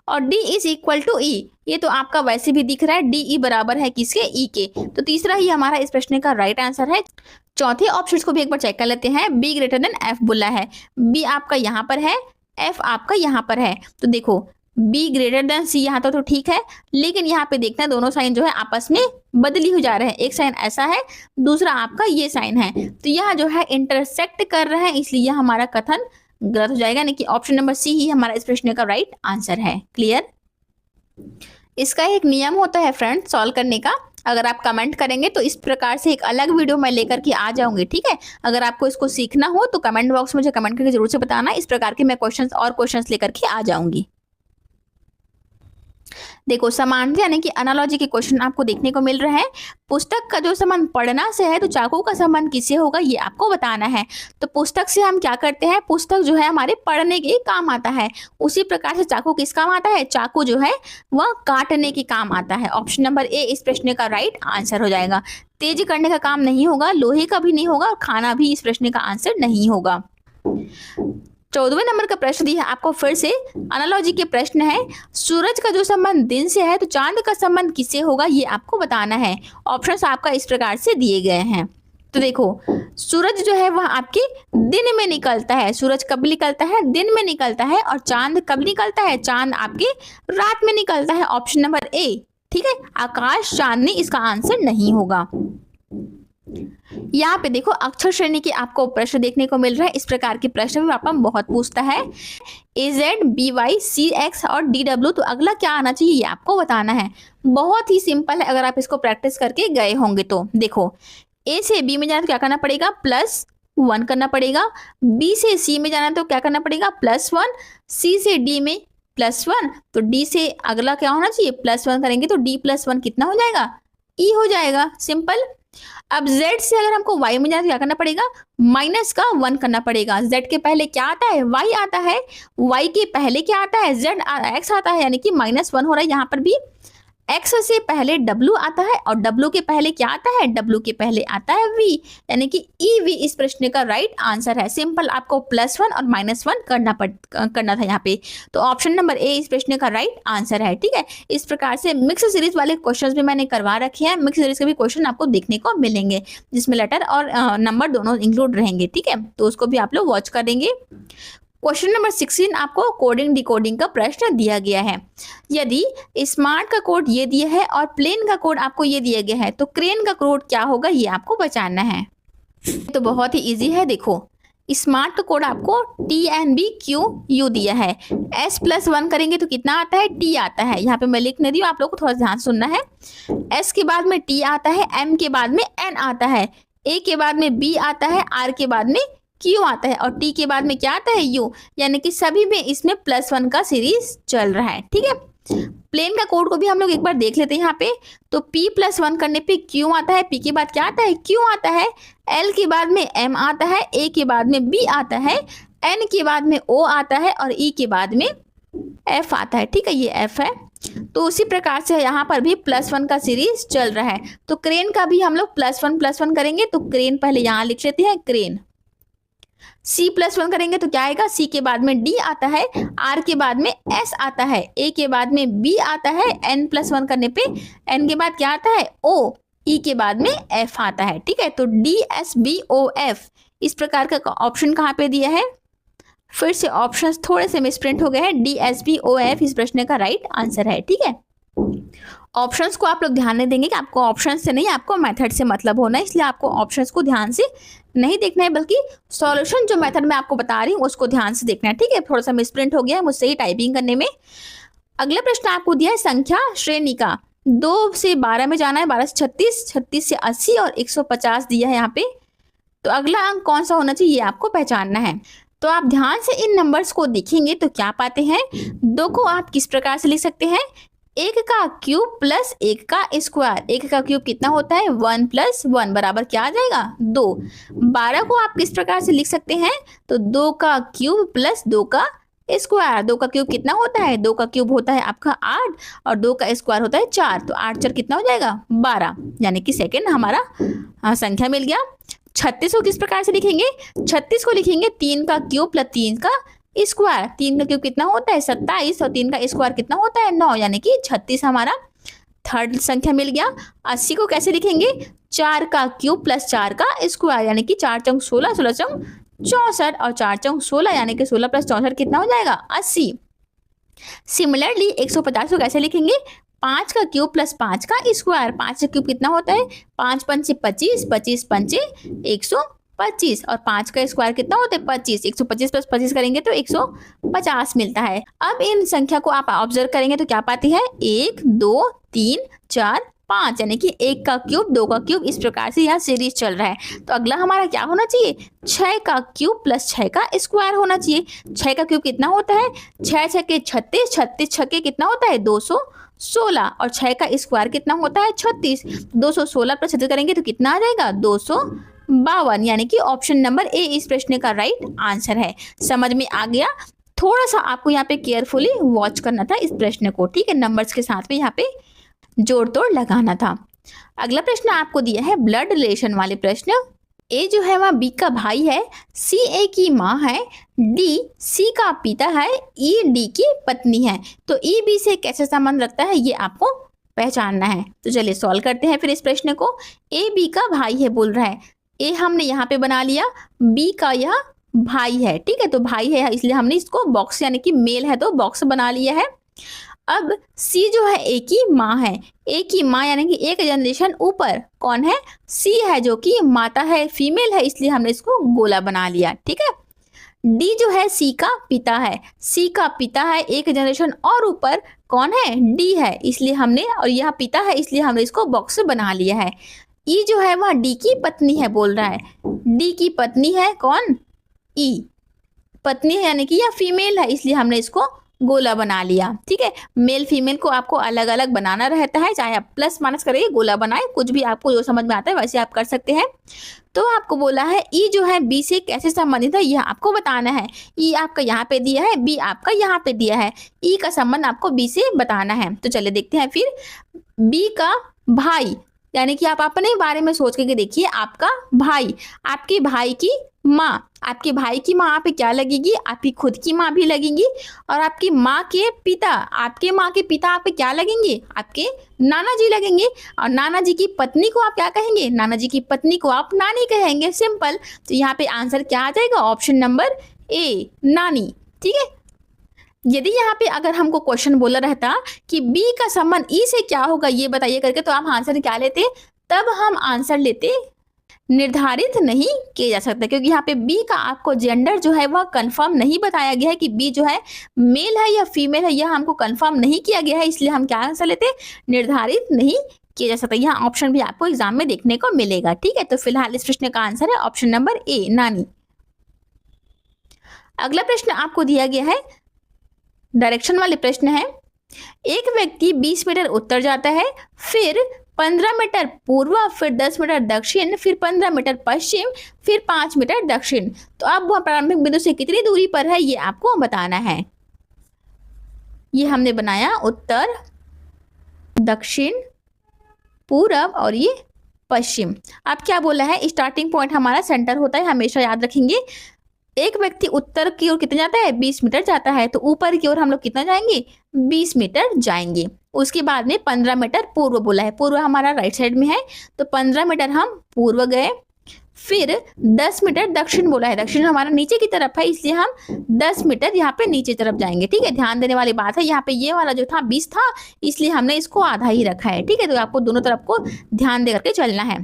और D इज इक्वल टू ई, ये तो आपका वैसे भी दिख रहा है, डी ई बराबर है किसके, ई के, तो तीसरा ही हमारा इस प्रश्न का राइट आंसर है। चौथे ऑप्शन को भी एक बार चेक कर लेते हैं। बी ग्रेटर देन एफ बोला है, बी आपका यहाँ पर है, एफ आपका यहाँ पर है। तो देखो बी ग्रेटर देन सी यहाँ तो ठीक है, लेकिन यहाँ पे देखना दोनों साइन जो है आपस में बदली हो जा रहे हैं। एक साइन ऐसा है, दूसरा आपका ये साइन है, तो यह जो है इंटरसेक्ट कर रहे हैं, इसलिए यह हमारा कथन गलत हो जाएगा, यानी कि ऑप्शन नंबर सी ही हमारा इस प्रश्न का राइट आंसर है। क्लियर? इसका एक नियम होता है फ्रेंड सॉल्व करने का, अगर आप कमेंट करेंगे तो इस प्रकार से एक अलग वीडियो मैं लेकर के आ जाऊंगी। ठीक है, अगर आपको इसको सीखना हो तो कमेंट बॉक्स में मुझे कमेंट करके जरूर से बताना, इस प्रकार के मैं क्वेश्चंस लेकर के आ जाऊंगी। देखो समानता यानी कि एनालॉजी के क्वेश्चन आपको देखने को मिल रहा है। पुस्तक का जो संबंध पढ़ना से है तो चाकू का संबंध किससे होगा ये आपको बताना है। तो पुस्तक से हम क्या करते हैं, पुस्तक जो है हमारे पढ़ने के काम आता है, उसी प्रकार से चाकू किस काम आता है, चाकू जो है वह काटने के काम आता है। ऑप्शन नंबर ए इस प्रश्न का राइट आंसर हो जाएगा। तेज करने का काम नहीं होगा, लोहे का भी नहीं होगा और खाना भी इस प्रश्न का आंसर नहीं होगा। 14वें नंबर का प्रश्न दिया है आपको, फिर से एनालॉजी के प्रश्न है। सूरज का जो संबंध दिन से है तो चांद का संबंध किससे होगा ये आपको बताना है। ऑप्शंस आपका इस प्रकार से दिए गए हैं। तो देखो सूरज जो है वह आपके दिन में निकलता है, सूरज कब निकलता है, दिन में निकलता है, और चांद कब निकलता है, चांद आपके रात में निकलता है। ऑप्शन नंबर ए, ठीक है, आकाश चांदनी इसका आंसर नहीं होगा। यहाँ पे देखो अक्षर श्रेणी के आपको प्रश्न देखने को मिल रहा है, इस प्रकार के प्रश्न भी आपका बहुत पूछता है। AZ, BY, CX और DW, तो अगला क्या आना चाहिए ये आपको बताना है। बहुत ही सिंपल है, अगर आप इसको प्रैक्टिस करके गए होंगे तो। देखो A से B में जाना तो क्या करना पड़ेगा, +1 करना पड़ेगा। B से C में जाना तो क्या करना पड़ेगा, +1। C से D में +1, तो D से अगला क्या होना चाहिए, +1 करेंगे तो D +1 कितना हो जाएगा, E हो जाएगा। सिंपल। अब Z से अगर हमको Y में जाना तो क्या करना पड़ेगा, -1 करना पड़ेगा। Z के पहले क्या आता है, Y आता है, Y के पहले क्या आता है, X आता है, यानी कि -1 हो रहा है। यहाँ पर भी X से पहले W आता है और W के पहले क्या आता है, W के पहले आता है V, यानी कि EV इस प्रश्न का राइट आंसर है। सिंपल, आपको +1 और -1 करना था यहाँ पे, तो ऑप्शन नंबर ए इस प्रश्न का राइट आंसर है। ठीक है, इस प्रकार से मिक्स सीरीज वाले क्वेश्चंस भी मैंने करवा रखे हैं। मिक्स सीरीज के भी क्वेश्चन आपको देखने को मिलेंगे, जिसमें लेटर और नंबर दोनों इंक्लूड रहेंगे। ठीक है, तो उसको भी आप लोग वॉच कर देंगे। क्वेश्चन नंबर 16 आपको कोडिंग डिकोडिंग का प्रश्न दिया गया है। यदि स्मार्ट का कोड ये दिया है और प्लेन का कोड आपको ये दिया गया है, तो क्रेन का कोड क्या होगा ये आपको बचाना है। तो बहुत ही इजी है। देखो स्मार्ट का कोड आपको TNBQU दिया है। S+1 करेंगे तो कितना आता है, T आता है। यहाँ पे मैं लिख नहीं दी हूँ, आप लोग को थोड़ा ध्यान सुनना है। S के बाद में T आता है, M के बाद में N आता है, A के बाद में B आता है, R के बाद में Q आता है और T के बाद में क्या आता है, U, यानी कि सभी में इसमें +1 का सीरीज चल रहा है। ठीक है, प्लेन का कोड को भी हम लोग एक बार देख लेते हैं यहाँ पे। तो P+1 करने पे Q आता है, P के बाद क्या आता है, Q आता है, L के बाद में M आता है, A के बाद में B आता है, N के बाद में O आता है और E के बाद में F आता है। ठीक है, ये F है। तो उसी प्रकार से यहाँ पर भी +1 का सीरीज चल रहा है। तो क्रेन का भी हम लोग +1 करेंगे, तो क्रेन पहले यहाँ लिख लेते हैं, क्रेन। C+1 करेंगे तो क्या आएगा, C के बाद में D आता है, R के बाद में S आता है, A के बाद में B आता है, N+1 करने पे N के बाद क्या आता है, O, E के बाद में F आता है। ठीक है, तो DSBOF इस प्रकार का ऑप्शन कहाँ पे दिया है, फिर से ऑप्शंस थोड़े से मिसप्रिंट हो गए हैं। DSBOF इस प्रश्न का राइट आंसर है। ठीक है, ऑप्शंस को आप लोग ध्यान नहीं देंगे कि आपको ऑप्शन से नहीं, आपको मेथड से मतलब होना है, इसलिए आपको ऑप्शंस को ध्यान से नहीं देखना है, बल्कि सॉल्यूशन जो मेथड मैं आपको बता रही हूँ उसको ध्यान से देखना है। ठीक है, थोड़ा सा मिसप्रिंट हो गया है मुझसे ही टाइपिंग करने में। अगला प्रश्न आपको दिया है संख्या श्रेणी का, 2 से 12 में जाना है, 12 से 36, 36 से 80 और 150 दिया है यहाँ पे। तो अगला अंक कौन सा होना चाहिए ये आपको पहचानना है। तो आप ध्यान से इन नंबर्स को देखेंगे तो क्या पाते हैं, 2 को आप किस प्रकार से लिख सकते हैं, एक का क्यूब प्लस एक का स्क्वायर, एक का क्यूब कितना होता है 1 प्लस 1 बराबर क्या आ जाएगा 2। 12 को आप किस प्रकार से लिख सकते हैं, तो 2 का क्यूब प्लस 2 का स्क्वायर। 2 का क्यूब कितना होता है, 2 का क्यूब होता है आपका 8 और 2 का स्क्वायर होता है 4, तो 8 4 कितना हो जाएगा 12, यानी कि सेकेंड हमारा संख्या मिल गया। 36 को किस प्रकार से लिखेंगे, 36 को लिखेंगे 3 का क्यूब प्लस 3 का स्क्वायर। 3 का क्यूब कितना होता है 27 और 3 का स्क्वायर कितना होता है 9, यानी कि 36 हमारा थर्ड संख्या मिल गया। 80 को कैसे लिखेंगे, 4 का क्यूब प्लस 4 का स्क्वायर, यानी कि 4 चौक 16, 16 चौक 64 और 4 चौक 16, यानी कि 16 प्लस 64 कितना हो जाएगा 80। सिमिलरली 150 को कैसे लिखेंगे, 5 का क्यूब प्लस 5 का स्क्वायर। 5 का क्यूब कितना होता है 5 पंचे 25, 25 पंचे 125 और 5 का स्क्वायर कितना होता है 25। 125 प्लस 25 करेंगे तो 150 मिलता है। अब इन संख्या को आप ऑब्जर्व करेंगे तो क्या पाती है 1 2 3 4 5, यानी कि 1 का क्यूब 2 का क्यूब, इस प्रकार से यह सीरीज चल रहा है। तो अगला हमारा क्या होना चाहिए, 6 का क्यूब प्लस 6 का स्क्वायर होना चाहिए। 6 का क्यूब कितना होता है 6 छके 36, 36 छके कितना होता है 216 और 6 का स्क्वायर कितना होता है 36। 216 प्लस 36 करेंगे तो कितना आ जाएगा 252, यानी कि ऑप्शन नंबर ए इस प्रश्न का राइट आंसर है। समझ में आ गया, थोड़ा सा आपको यहाँ पे केयरफुली वॉच करना था इस प्रश्न को, ठीक है, नंबर्स के साथ में यहाँ पे जोड़ तोड़ लगाना था। अगला प्रश्न आपको दिया है ब्लड रिलेशन वाले प्रश्न। ए जो है वह बी का भाई है, सी ए की माँ है, डी सी का पिता है, ई डी की पत्नी है। तो ई बी से कैसे संबंध रखता है ये आपको पहचानना है। तो चलिए सॉल्व करते हैं फिर इस प्रश्न को। ए बी का भाई है बोल रहा है, ए हमने यहाँ पे बना लिया, बी का यह भाई है, ठीक है, तो भाई है इसलिए हमने इसको बॉक्स यानी कि मेल है तो बॉक्स बना लिया है। अब सी जो है ए की माँ है, ए की माँ यानी कि एक जनरेशन ऊपर कौन है सी है जो कि माता है, फीमेल है, इसलिए हमने इसको गोला बना लिया, ठीक है। डी जो है सी का पिता है, सी का पिता है एक जनरेशन और ऊपर कौन है डी है, इसलिए हमने, और यह पिता है इसलिए हमने इसको बॉक्स बना लिया है। ई जो है वह डी की पत्नी है बोल रहा है, डी की पत्नी है कौन ई, पत्नी है यानी कि यह फीमेल है इसलिए हमने इसको गोला बना लिया, ठीक है। मेल फीमेल को आपको अलग अलग बनाना रहता है, चाहे आप प्लस माइनस करें गोला बनाए, कुछ भी आपको जो समझ में आता है वैसे आप कर सकते हैं। तो आपको बोला है ई जो है बी से कैसे संबंधित है यह आपको बताना है। ई आपका यहाँ पे दिया है, बी आपका यहाँ पे दिया है, ई का संबंध आपको बी से बताना है। तो चलिए देखते हैं फिर। बी का भाई यानी कि आप अपने बारे में सोच के देखिए, आपका भाई, आपके भाई की माँ, आपके भाई की माँ पे क्या लगेगी, आपकी खुद की माँ भी लगेगी, और आपकी माँ के पिता, आपके माँ के पिता आप पे क्या लगेंगे, आपके नाना जी लगेंगे, और नाना जी की पत्नी को आप क्या कहेंगे, नाना जी की पत्नी को आप नानी कहेंगे, सिंपल। तो यहाँ पे आंसर क्या आ जाएगा, ऑप्शन नंबर ए नानी, ठीक है। यदि यहाँ पे अगर हमको क्वेश्चन बोला रहता कि बी का संबंध ई से क्या होगा ये बताइए करके, तो आप आंसर क्या लेते, तब हम आंसर लेते निर्धारित नहीं किया जा सकता, क्योंकि यहाँ पे बी का आपको जेंडर जो है वह कंफर्म नहीं बताया गया है कि बी जो है मेल है या फीमेल है, यह हमको कंफर्म नहीं किया गया है, इसलिए हम क्या आंसर लेते निर्धारित नहीं किया जा सकता। यहाँ ऑप्शन भी आपको एग्जाम में देखने को मिलेगा, ठीक है। तो फिलहाल इस प्रश्न का आंसर है ऑप्शन नंबर ए नानी। अगला प्रश्न आपको दिया गया है, डायरेक्शन वाले प्रश्न है। एक व्यक्ति 20 मीटर उत्तर जाता है, फिर 15 मीटर पूर्व, फिर 10 मीटर दक्षिण, फिर 15 मीटर पश्चिम, फिर 5 मीटर दक्षिण। तो अब वह प्रारंभिक बिंदु से कितनी दूरी पर है ये आपको बताना है। ये हमने बनाया उत्तर, दक्षिण, पूरब और ये पश्चिम। अब क्या बोला है, स्टार्टिंग पॉइंट हमारा सेंटर होता है, हमेशा याद रखेंगे। एक व्यक्ति उत्तर की ओर कितना जाता है 20 मीटर जाता है, तो ऊपर की ओर हम लोग कितना जाएंगे 20 मीटर जाएंगे। उसके बाद में 15 मीटर पूर्व बोला है, पूर्व हमारा राइट साइड में है, तो 15 मीटर हम पूर्व गए। फिर 10 मीटर दक्षिण बोला है, दक्षिण हमारा नीचे की तरफ है, इसलिए हम 10 मीटर यहाँ पे नीचे तरफ जाएंगे, ठीक है। ध्यान देने वाली बात है, यहाँ पे ये वाला जो था 20 था, इसलिए हमने इसको आधा ही रखा है, ठीक है। तो आपको दोनों तरफ को ध्यान दे करके चलना है।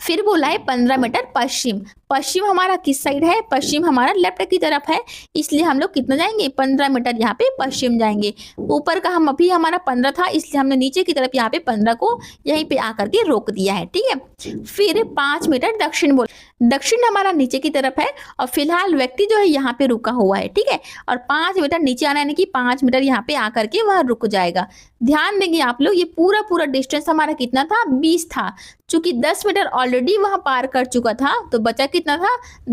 फिर बोला है 15 मीटर पश्चिम, पश्चिम हमारा किस साइड है, पश्चिम हमारा लेफ्ट की तरफ है, इसलिए हम लोग कितना जाएंगे 15 मीटर यहाँ पे पश्चिम जाएंगे। ऊपर का हम अभी हमारा 15 था, इसलिए हमने नीचे की तरफ यहाँ पे 15 को यहीं पे आकर के रोक दिया है, ठीक है। फिर 5 मीटर दक्षिण बोल, दक्षिण हमारा नीचे की तरफ है और फिलहाल व्यक्ति जो है यहाँ पे रुका हुआ है, ठीक है। और 5 मीटर नीचे आना यानी कि 5 मीटर यहाँ पे आकर के वह रुक जाएगा। ध्यान देंगे आप लोग, ये पूरा डिस्टेंस हमारा कितना था 20 था। चूंकि 10 मीटर ऑलरेडी वहां पार कर चुका था तो बचा कितना था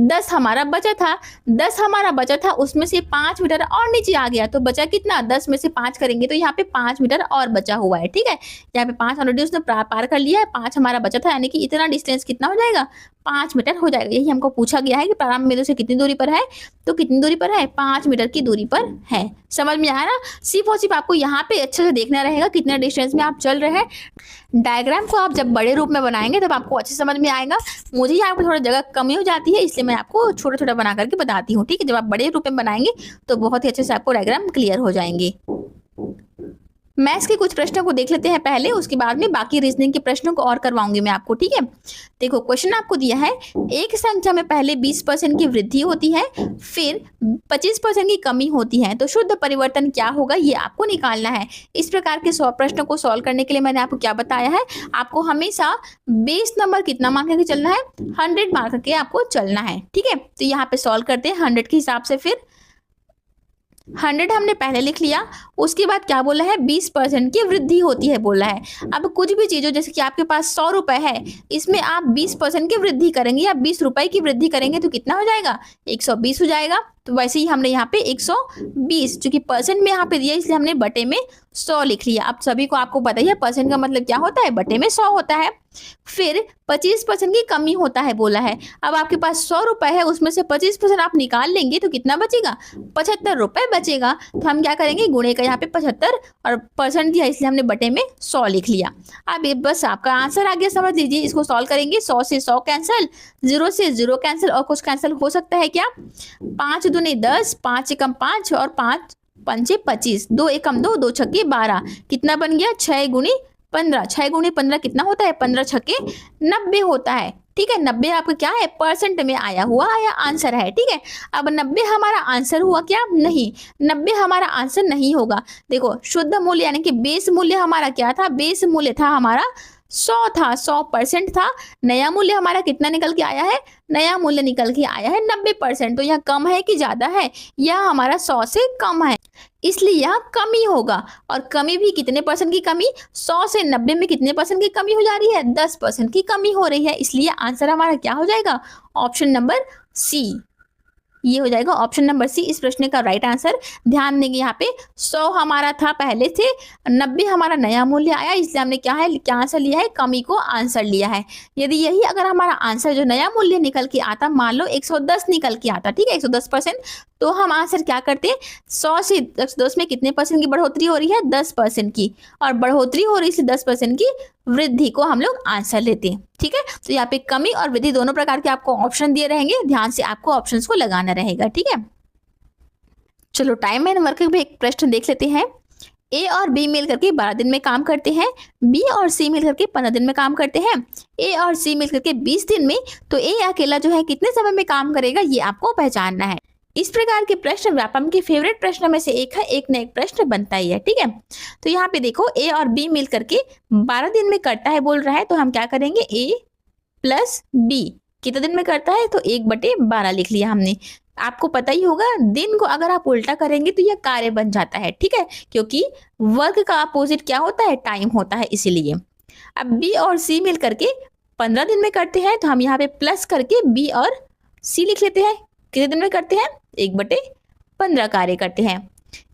10 हमारा बचा था। 10 हमारा बचा था, उसमें से 5 मीटर और नीचे आ गया तो बचा कितना, 10 में से 5 करेंगे तो यहाँ पे 5 मीटर और बचा हुआ है, ठीक है। यहाँ पे 5 ऑलरेडी उसने पार कर लिया है, 5 हमारा बचा था, यानी कि इतना डिस्टेंस कितना हो जाएगा 5 मीटर हो जाएगा। यही हमको पूछा गया है कि प्रारंभ बिंदु से कितनी दूरी पर है, तो कितनी दूरी पर है 5 मीटर की दूरी पर है। समझ में आया ना। सिर्फ और सिर्फ आपको यहाँ पे अच्छे से देखना रहेगा कितने डिस्टेंस में आप चल रहे हैं। डायग्राम को आप जब बड़े रूप में बनाएंगे तब आपको अच्छे समझ में आएगा। मुझे यहाँ पे थोड़ा जगह कमी हो जाती है, इसलिए मैं आपको छोटा छोटा बना करके बताती हूँ, ठीक है। जब आप बड़े रूप में बनाएंगे तो बहुत ही अच्छे से आपको डायग्राम क्लियर हो जाएंगे। मैथ्स के कुछ प्रश्नों को देख लेते हैं पहले, उसके बाद में बाकी रीजनिंग के प्रश्नों को और करवाऊंगी मैं आपको, ठीक है। देखो क्वेश्चन आपको दिया है, एक संख्या में पहले 20% की वृद्धि होती है, फिर 25% की कमी होती है, तो शुद्ध परिवर्तन क्या होगा ये आपको निकालना है। इस प्रकार के 100 प्रश्नों को सॉल्व करने के लिए मैंने आपको क्या बताया है, आपको हमेशा बेस नंबर कितना मान करके चलना है, 100 मान करके आपको चलना है, ठीक है। तो यहाँ पे सॉल्व करते हैं 100 के हिसाब से। फिर 100 हमने पहले लिख लिया, उसके बाद क्या बोला है 20% की वृद्धि होती है बोला है। अब कुछ भी चीज़ों जैसे कि आपके पास 100 रुपए है, इसमें आप 20% की वृद्धि करेंगे या 20 रुपए की वृद्धि करेंगे तो कितना हो जाएगा 120 हो जाएगा। तो वैसे ही हमने यहाँ पे 120, चूंकि परसेंट में यहाँ पे दिया इसलिए हमने बटे में 100 लिख लिया। अब सभी को आपको पता ही है परसेंट का मतलब क्या होता है, बटे में 100 होता है। फिर 25% की कमी होता है बोला है। अब आपके पास 100 रुपए है, उसमें से 25% आप निकाल लेंगे तो कितना बचेगा 75 रुपए बचेगा। तो हम क्या करेंगे, गुणे का यहाँ पे 75 और परसेंट दिया इसलिए हमने बटे में 100 लिख लिया। अब ये बस आपका आंसर आ गया, समझ लीजिए। इसको सॉल्व करेंगे, 100 से 100 कैंसिल, 0 से 0 कैंसिल, और कुछ कैंसिल हो सकता है क्या, 5 दूनी 10, 5 एकम 5 और 5 पंचे 25, 2 एकम 2, 2 छक्के 12, कितना बन गया 6 गुनी 15, 6 गुनी 15 कितना होता है, 15 छक्के 90 होता है, ठीक है। 90 आपका क्या है, परसेंट में आया हुआ या आंसर है, ठीक है। अब 90 हमारा आंसर हुआ क्या, नहीं, 90 हमारा आंसर नहीं होगा। देखो शुद्ध मूल्य यानी कि बेस मूल्य हमारा क्या था, बेस मूल्य था हमारा 100 था, 100% था। नया मूल्य हमारा कितना निकल के आया है, नया मूल्य निकल के आया है 90%। तो यह कम है कि ज्यादा है, यह हमारा 100 से कम है, इसलिए यह कमी होगा। और कमी भी कितने परसेंट की कमी, 100 से 90 में कितने परसेंट की कमी हो जा रही है, 10% की कमी हो रही है। इसलिए आंसर हमारा क्या हो जाएगा, ऑप्शन नंबर सी, ये हो जाएगा ऑप्शन नंबर सी इस प्रश्न का राइट आंसर। ध्यान देंगे यहाँ पे 100 हमारा था पहले से, 90 हमारा नया मूल्य आया, इसलिए हमने क्या है, क्या आंसर लिया है, कमी को आंसर लिया है। यदि यही अगर हमारा आंसर जो नया मूल्य निकल के आता, मान लो 110 निकल के आता, ठीक है, 110%, तो हम आंसर क्या करते, 100 से 110 में कितने परसेंट की बढ़ोतरी हो रही है, 10% की, और बढ़ोतरी हो रही है 10% की वृद्धि को हम लोग आंसर लेते हैं, ठीक है। तो यहाँ पे कमी और वृद्धि दोनों प्रकार के आपको ऑप्शन दिए रहेंगे, ध्यान से आपको ऑप्शंस को लगाना रहेगा, ठीक है। चलो टाइम एंड वर्क में एक प्रश्न देख लेते हैं। ए और बी मिल करके 12 दिन में काम करते हैं, बी और सी मिल करके 15 दिन में काम करते हैं, ए और सी मिल करके 20 दिन में, तो ए अकेला जो है कितने समय में काम करेगा, ये आपको पहचानना है। इस प्रकार के प्रश्न व्यापम के फेवरेट प्रश्न में से एक है, एक न एक प्रश्न बनता ही है, ठीक है। तो यहाँ पे देखो ए और बी मिल करके 12 दिन में करता है बोल रहा है, तो हम क्या करेंगे, ए प्लस बी कितने दिन में करता है, तो 1/12 लिख लिया हमने। आपको पता ही होगा दिन को अगर आप उल्टा करेंगे तो यह कार्य बन जाता है, ठीक है, क्योंकि वर्क का अपोजिट क्या होता है, टाइम होता है, इसीलिए। अब बी और सी मिल करके 15 दिन में करते हैं, तो हम यहाँ पे प्लस करके बी और सी लिख लेते हैं। कितने दिन में करते हैं, 1/15 कार्य करते हैं।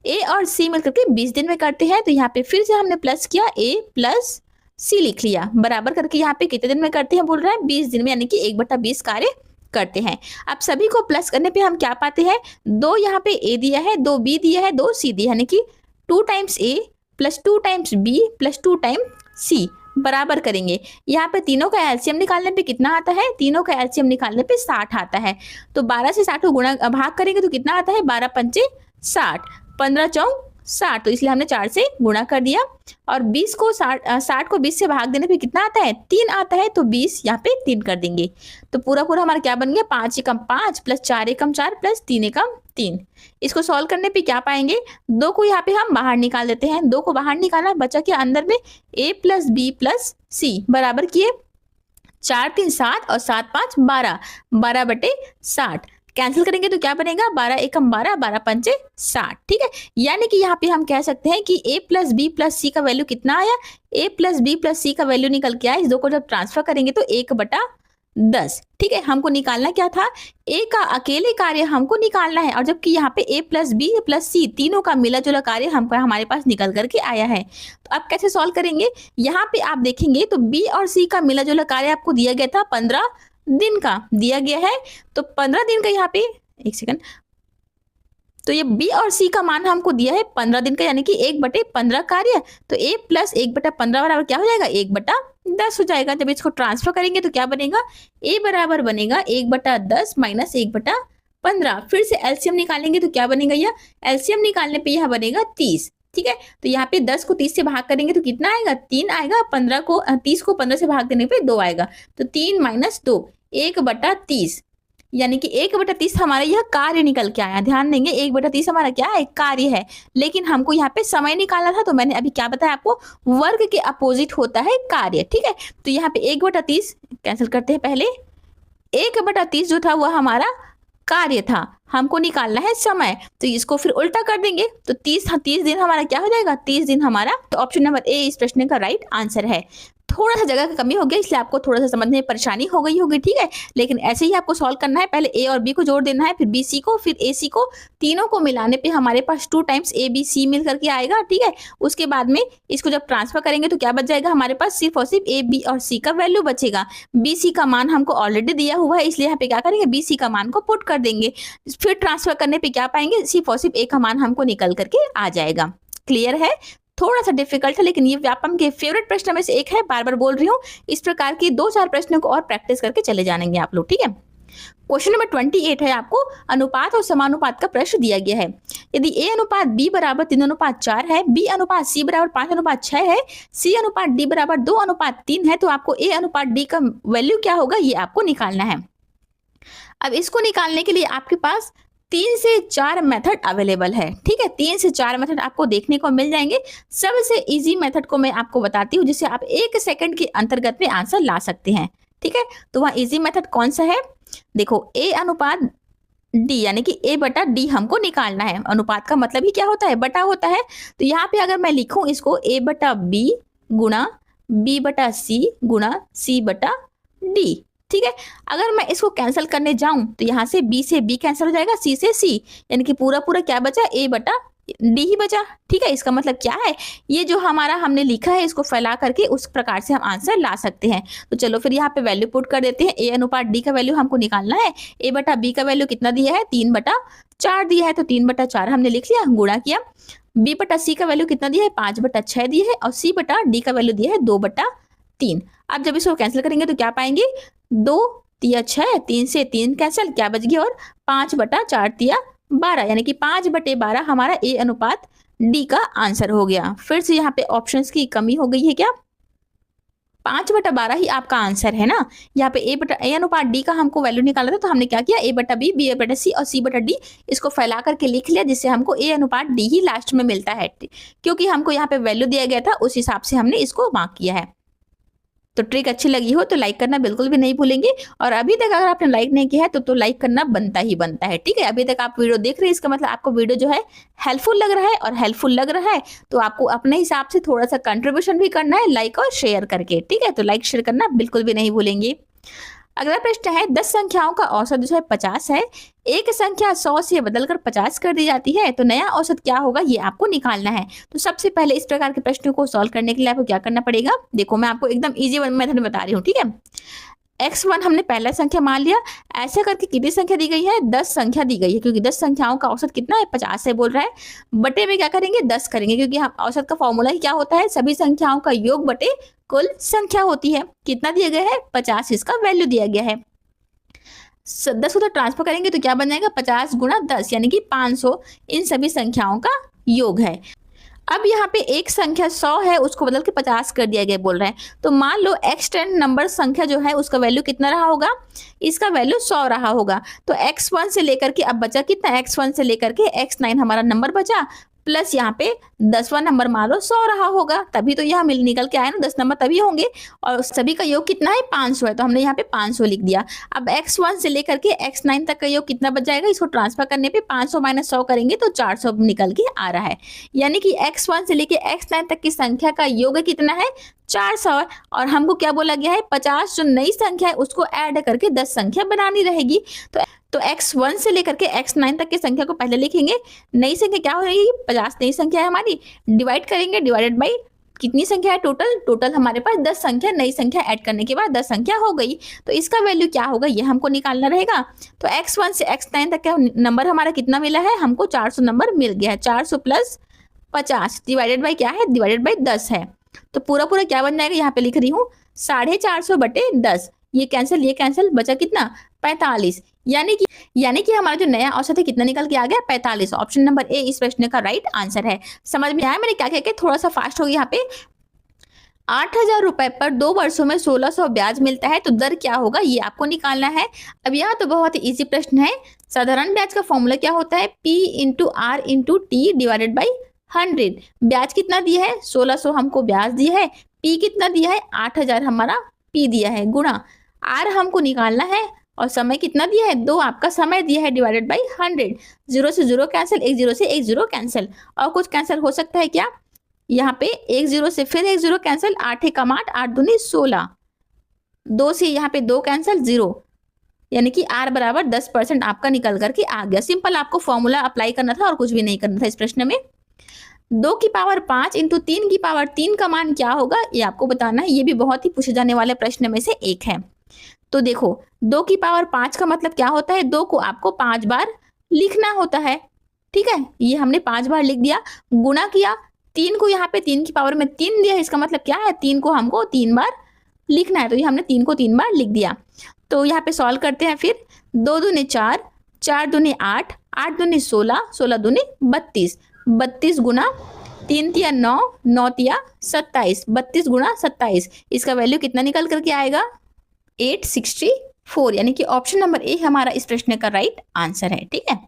ए और सी मिल करके 20 दिन में करते हैं, तो यहाँ पे फिर से हमने प्लस किया, ए प्लस सी लिख लिया, बराबर करके यहाँ पे कितने दिन में करते हैं बोल रहा है, 20 दिन में, यानी कि 1/20 कार्य करते हैं। अब सभी को प्लस करने पे हम क्या पाते हैं, 2 यहाँ पे ए दिया है, 2 बी दिया है, 2 सी दिया है, यानी कि 2 times a plus 2 times b plus 2 times c, बराबर करेंगे। यहाँ पे तीनों का एलसीएम निकालने पे कितना आता है, तीनों का एलसीएम निकालने पे 60 आता है। तो 12 से 60 को गुणा भाग करेंगे तो कितना आता है, 12 पंचे 60, 15 चौक 60, तो इसलिए हमने 4 से गुणा कर दिया। और 60 को 20 से भाग देने पे कितना आता है? 3 आता है, तो 20 यहाँ पे 3 कर देंगे। तो पूरा पूरा हमारा क्या बन गया? 5 एकम 5 प्लस 4 एकम 4 प्लस 3 एकम 3। इसको सॉल्व करने पे क्या पाएंगे? 2 को यहाँ पे हम बाहर निकाल देते हैं। 2 को बाहर निकाला, बचा क्या अंदर में? a प्लस बी प्लस सी बराबर किए 4 3 7 और 7 5 12, 12/60 कैंसिल करेंगे तो क्या बनेगा? 12 एकम 12, 12 पंचे 60। ठीक है, यानी कि यहाँ पे हम कह सकते हैं कि a प्लस बी प्लस सी का वैल्यू कितना आया? a प्लस बी प्लस सी का वैल्यू निकल के आया। इस दो को जब ट्रांसफर करेंगे तो 1/10। ठीक है, हमको निकालना क्या था? a का अकेले कार्य हमको निकालना है, और जबकि यहाँ पे a प्लस बी प्लस सी तीनों का मिला जुला कार्य हमको हमारे पास निकल करके आया है। तो अब कैसे सॉल्व करेंगे? यहाँ पे आप देखेंगे तो b और c का मिला जुला कार्य आपको दिया गया था 15 दिन का दिया गया है। तो 15 दिन का यहाँ पे, एक सेकंड, तो ये b और c का मान हमको दिया है 15 दिन का, यानी कि 1/15 कार्य। तो a प्लस 1/15 बराबर क्या हो जाएगा? 1/10 हो जाएगा। जब इसको ट्रांसफर करेंगे तो क्या बनेगा? a बराबर बनेगा 1/10 माइनस 1/15। फिर से एलसीएम निकालेंगे तो क्या बनेगा? यह एलसीएम निकालने पे यह बनेगा 30। ठीक है, तो यहाँ पे 10 को 30 से भाग करेंगे तो कितना आएगा? 3 आएगा। 30 को 15 से भाग देने पे 2 आएगा। तो 3 माइनस 2, 1/30, यानी कि 1/30 हमारा यह कार्य निकल के आया। ध्यान देंगे 1/30 हमारा क्या है? कार्य है। लेकिन हमको यहाँ पे समय निकालना था, तो मैंने अभी क्या बताया आपको? वर्ग के अपोजिट होता है कार्य। ठीक है, तो यहाँ पे 1/30 कैंसिल करते हैं। पहले 1/30 जो था वह हमारा कार्य था, हमको निकालना है समय। तो इसको फिर उल्टा कर देंगे तो 30 दिन हमारा क्या हो जाएगा? 30 दिन हमारा। तो ऑप्शन नंबर ए इस प्रश्न का राइट आंसर है। थोड़ा सा जगह की कमी हो गई, इसलिए आपको थोड़ा सा समझने में परेशानी हो गई होगी। ठीक है, लेकिन ऐसे ही आपको सॉल्व करना है। पहले a और b को जोड़ देना है, फिर b c को, फिर a c को। तीनों को मिलाने पे हमारे पास 2 टाइम्स a b c मिल करके आएगा। ठीक है, उसके बाद में इसको जब ट्रांसफर करेंगे तो क्या बच जाएगा? हमारे पास सिर्फ और सिर्फ a b और c का वैल्यू बचेगा। b c का मान हमको ऑलरेडी दिया हुआ है, इसलिए यहाँ पे क्या करेंगे? b c का मान को पुट कर देंगे। फिर ट्रांसफर करने पे क्या पाएंगे? सिर्फ और सिर्फ a का मान हमको निकल करके आ जाएगा। क्लियर है? थोड़ा सा डिफिकल्ट है, लेकिन ये व्यापम के फेवरेट प्रश्न में से एक है। बार बार बोल रही हूँ, इस प्रकार की 2-4 प्रश्नों को और प्रैक्टिस करके चले जाएंगे आप लोग। ठीक है, क्वेश्चन नंबर 28 है। आपको अनुपात और समानुपात का प्रश्न दिया गया है। यदि a अनुपात b बराबर 3:4 है, b अनुपात c बराबर 5:6 है, c अनुपात d बराबर 2:3 है, तो आपको a अनुपात d का वैल्यू क्या होगा ये आपको निकालना है। अब इसको निकालने के लिए आपके पास 3 से 4 मेथड अवेलेबल है। ठीक है, 3 से 4 मेथड आपको देखने को मिल जाएंगे। सबसे इजी मेथड को मैं आपको बताती हूँ, जिससे आप 1 सेकंड के अंतर्गत में आंसर ला सकते हैं। ठीक है, तो वह इजी मेथड कौन सा है? देखो, a अनुपात d, यानी कि a/d हमको निकालना है। अनुपात का मतलब ही क्या होता है? बटा होता है। तो यहाँ पे अगर मैं लिखूं इसको a/b गुणा b/c गुणा c/d। ठीक है, अगर मैं इसको कैंसिल करने जाऊं तो यहाँ से b से b कैंसिल हो जाएगा, c से c, यानी कि पूरा पूरा क्या बचा? a/d ही बचा। ठीक है, इसका मतलब क्या है? ये जो हमारा हमने लिखा है इसको फैला करके उस प्रकार से हम आंसर ला सकते हैं। तो चलो फिर यहाँ पे वैल्यू पुट कर देते हैं। a अनुपात d का वैल्यू हमको निकालना है। a/b का वैल्यू कितना दिया है? 3/4 दिया है, तो 3/4 हमने लिख लिया, गुणा किया। b/c का वैल्यू कितना दिया है? 5/6 दिया है, और c/d का वैल्यू दिया है 2/3। अब जब इसको कैंसिल करेंगे तो क्या पाएंगे? 2 तिया 6, 3 से 3 कैंसिल, क्या बच गया? और 5/4 तिया 12, यानी कि 5/12 हमारा a अनुपात d का आंसर हो गया। फिर से यहाँ पे ऑप्शंस की कमी हो गई है क्या? 5/12 ही आपका आंसर है ना। यहाँ पे a अनुपात d का हमको वैल्यू निकाला था, तो हमने क्या किया? a/b, b/c और c/d इसको फैला करके लिख लिया, जिससे हमको a अनुपात d ही लास्ट में मिलता है। क्योंकि हमको यहाँ पे वैल्यू दिया गया था, उस हिसाब से हमने इसको मार्क किया है। तो ट्रिक अच्छी लगी हो तो लाइक करना बिल्कुल भी नहीं भूलेंगे, और अभी तक अगर आपने लाइक नहीं किया है तो लाइक करना बनता ही बनता है। ठीक है, अभी तक आप वीडियो देख रहे हैं, इसका मतलब आपको वीडियो जो है हेल्पफुल लग रहा है, और हेल्पफुल लग रहा है तो आपको अपने हिसाब से थोड़ा सा कंट्रीब्यूशन भी करना है, लाइक और शेयर करके। ठीक है, तो लाइक शेयर करना बिल्कुल भी नहीं भूलेंगे। अगला प्रश्न है, 10 संख्याओं का औसत जो है 50 है। एक संख्या 100 से बदलकर 50 कर दी जाती है, तो नया औसत क्या होगा ये आपको निकालना है। तो सबसे पहले इस प्रकार के प्रश्नों को सॉल्व करने के लिए आपको क्या करना पड़ेगा? देखो, मैं आपको एकदम इजी मेथड बता रही हूँ। ठीक है, x1 हमने पहला संख्या मान लिया। ऐसे करके कितनी संख्या दी गई है? 10 संख्या दी गई है, क्योंकि 10 संख्याओं का औसत कितना है? 50 है बोल रहा है। बटे में क्या करेंगे? 10 करेंगे, क्योंकि हम औसत का फॉर्मूला ही क्या होता है? सभी संख्याओं का योग बटे कुल संख्या होती है। कितना दिया गया है? 50, इसका वैल्यू दिया गया है। 10 उधर ट्रांसफर करेंगे तो क्या बन जाएगा? 50 गुणा 10, यानी कि 500 इन सभी संख्याओं का योग है। अब यहाँ पे एक संख्या 100 है, उसको बदल के 50 कर दिया गया बोल रहे हैं। तो मान लो x10 नंबर संख्या जो है उसका वैल्यू कितना रहा होगा, इसका वैल्यू 100 रहा होगा। तो x1 से लेकर के अब बचा कितना, x1 से लेकर के x9 हमारा नंबर बचा, प्लस यहाँ पे 10वां नंबर मान लो 100 रहा होगा, तभी तो यहाँ निकल के आया ना, 10 नंबर तभी होंगे। और सभी का योग कितना है, 500 है, तो हमने यहाँ पे 500 लिख दिया। अब x1 से लेकर के x9 तक का योग कितना बच जाएगा, इसको ट्रांसफर करने पे 500 माइनस 100 करेंगे तो 400 निकल के आ रहा है। यानी कि x1 से लेके x9 तक की संख्या का योग कितना है, 400। और हमको क्या बोला गया है, 50 जो नई संख्या है उसको ऐड करके 10 संख्या बनानी रहेगी। तो x1 से लेकर के x9 तक की संख्या को पहले लिखेंगे। नई संख्या क्या हो रही है, 50 नई संख्या है हमारी, डिवाइड करेंगे, डिवाइडेड बाई कितनी संख्या है टोटल हमारे पास 10 संख्या, नई संख्या ऐड करने के बाद 10 संख्या हो गई। तो इसका वैल्यू क्या होगा ये हमको निकालना रहेगा। तो x1 से x9 तक का नंबर हमारा कितना मिला है, हमको 400 नंबर मिल गया है। 400 प्लस 50 डिवाइडेड बाई क्या है, डिवाइडेड बाई 10 है। तो पूरा क्या बन जाएगा, यहाँ पे लिख रही हूँ 450 बटे 10, ये कैंसिल, बचा कितना, 45। यानी कि हमारा जो नया औसत है कितना निकल के आ गया, 45। ऑप्शन नंबर ए इस प्रश्न का राइट आंसर है। समझ में आया मैंने क्या क्या, थोड़ा सा फास्ट हो गया। यहाँ पे 8,000 रुपए पर 2 वर्षों में 1600 ब्याज मिलता है, तो दर क्या होगा ये आपको निकालना है। अब यहाँ तो बहुत ही इजी प्रश्न है। साधारण ब्याज का फॉर्मूला क्या होता है, P into R into T divided by 100। ब्याज कितना दिया है, 1600 हमको ब्याज दिया है, P कितना दिया है, 8,000 हमारा P दिया है, गुणा R हमको निकालना है, और समय कितना दिया है, 2 आपका समय दिया है, डिवाइडेड बाई 100। 0 से 0 कैंसिल, 1 0 से 1 0 कैंसिल, और कुछ कैंसिल हो सकता है क्या, यहाँ पे 1 0 से फिर 1 0 कैंसिल, 8 एकम 8, 8 दूनी 16, 2 से यहाँ पे 2 कैंसिल, 0, यानी कि R बराबर 10% आपका निकल करके आ गया। सिंपल आपको फॉर्मूला अप्लाई करना था और कुछ भी नहीं करना था इस प्रश्न में। 2 की पावर 5 इंटू 3 की पावर 3 का मान क्या होगा ये आपको बताना है। ये भी बहुत ही पूछे जाने वाले प्रश्न में से एक है। तो देखो 2 की पावर 5 का मतलब क्या होता है, 2 को आपको 5 बार लिखना होता है, ठीक है, ये हमने 5 बार लिख दिया। गुणा किया 3 को, यहाँ पे 3 की पावर में 3 दिया, इसका मतलब क्या है, 3 को हमको 3 बार लिखना है, तो ये हमने 3 को 3 बार लिख दिया। तो यहाँ पे सॉल्व करते हैं फिर, 2 दूनी 4, 4 दूनी 8, 8 दूनी 16, 16 दूनी 32, 32 गुना 3 तिया 9, 9 तिया 27, 32 गुना 27, इसका वैल्यू कितना निकल करके आएगा, 864। यानी कि ऑप्शन नंबर ए हमारा इस प्रश्न का राइट आंसर है। ठीक है,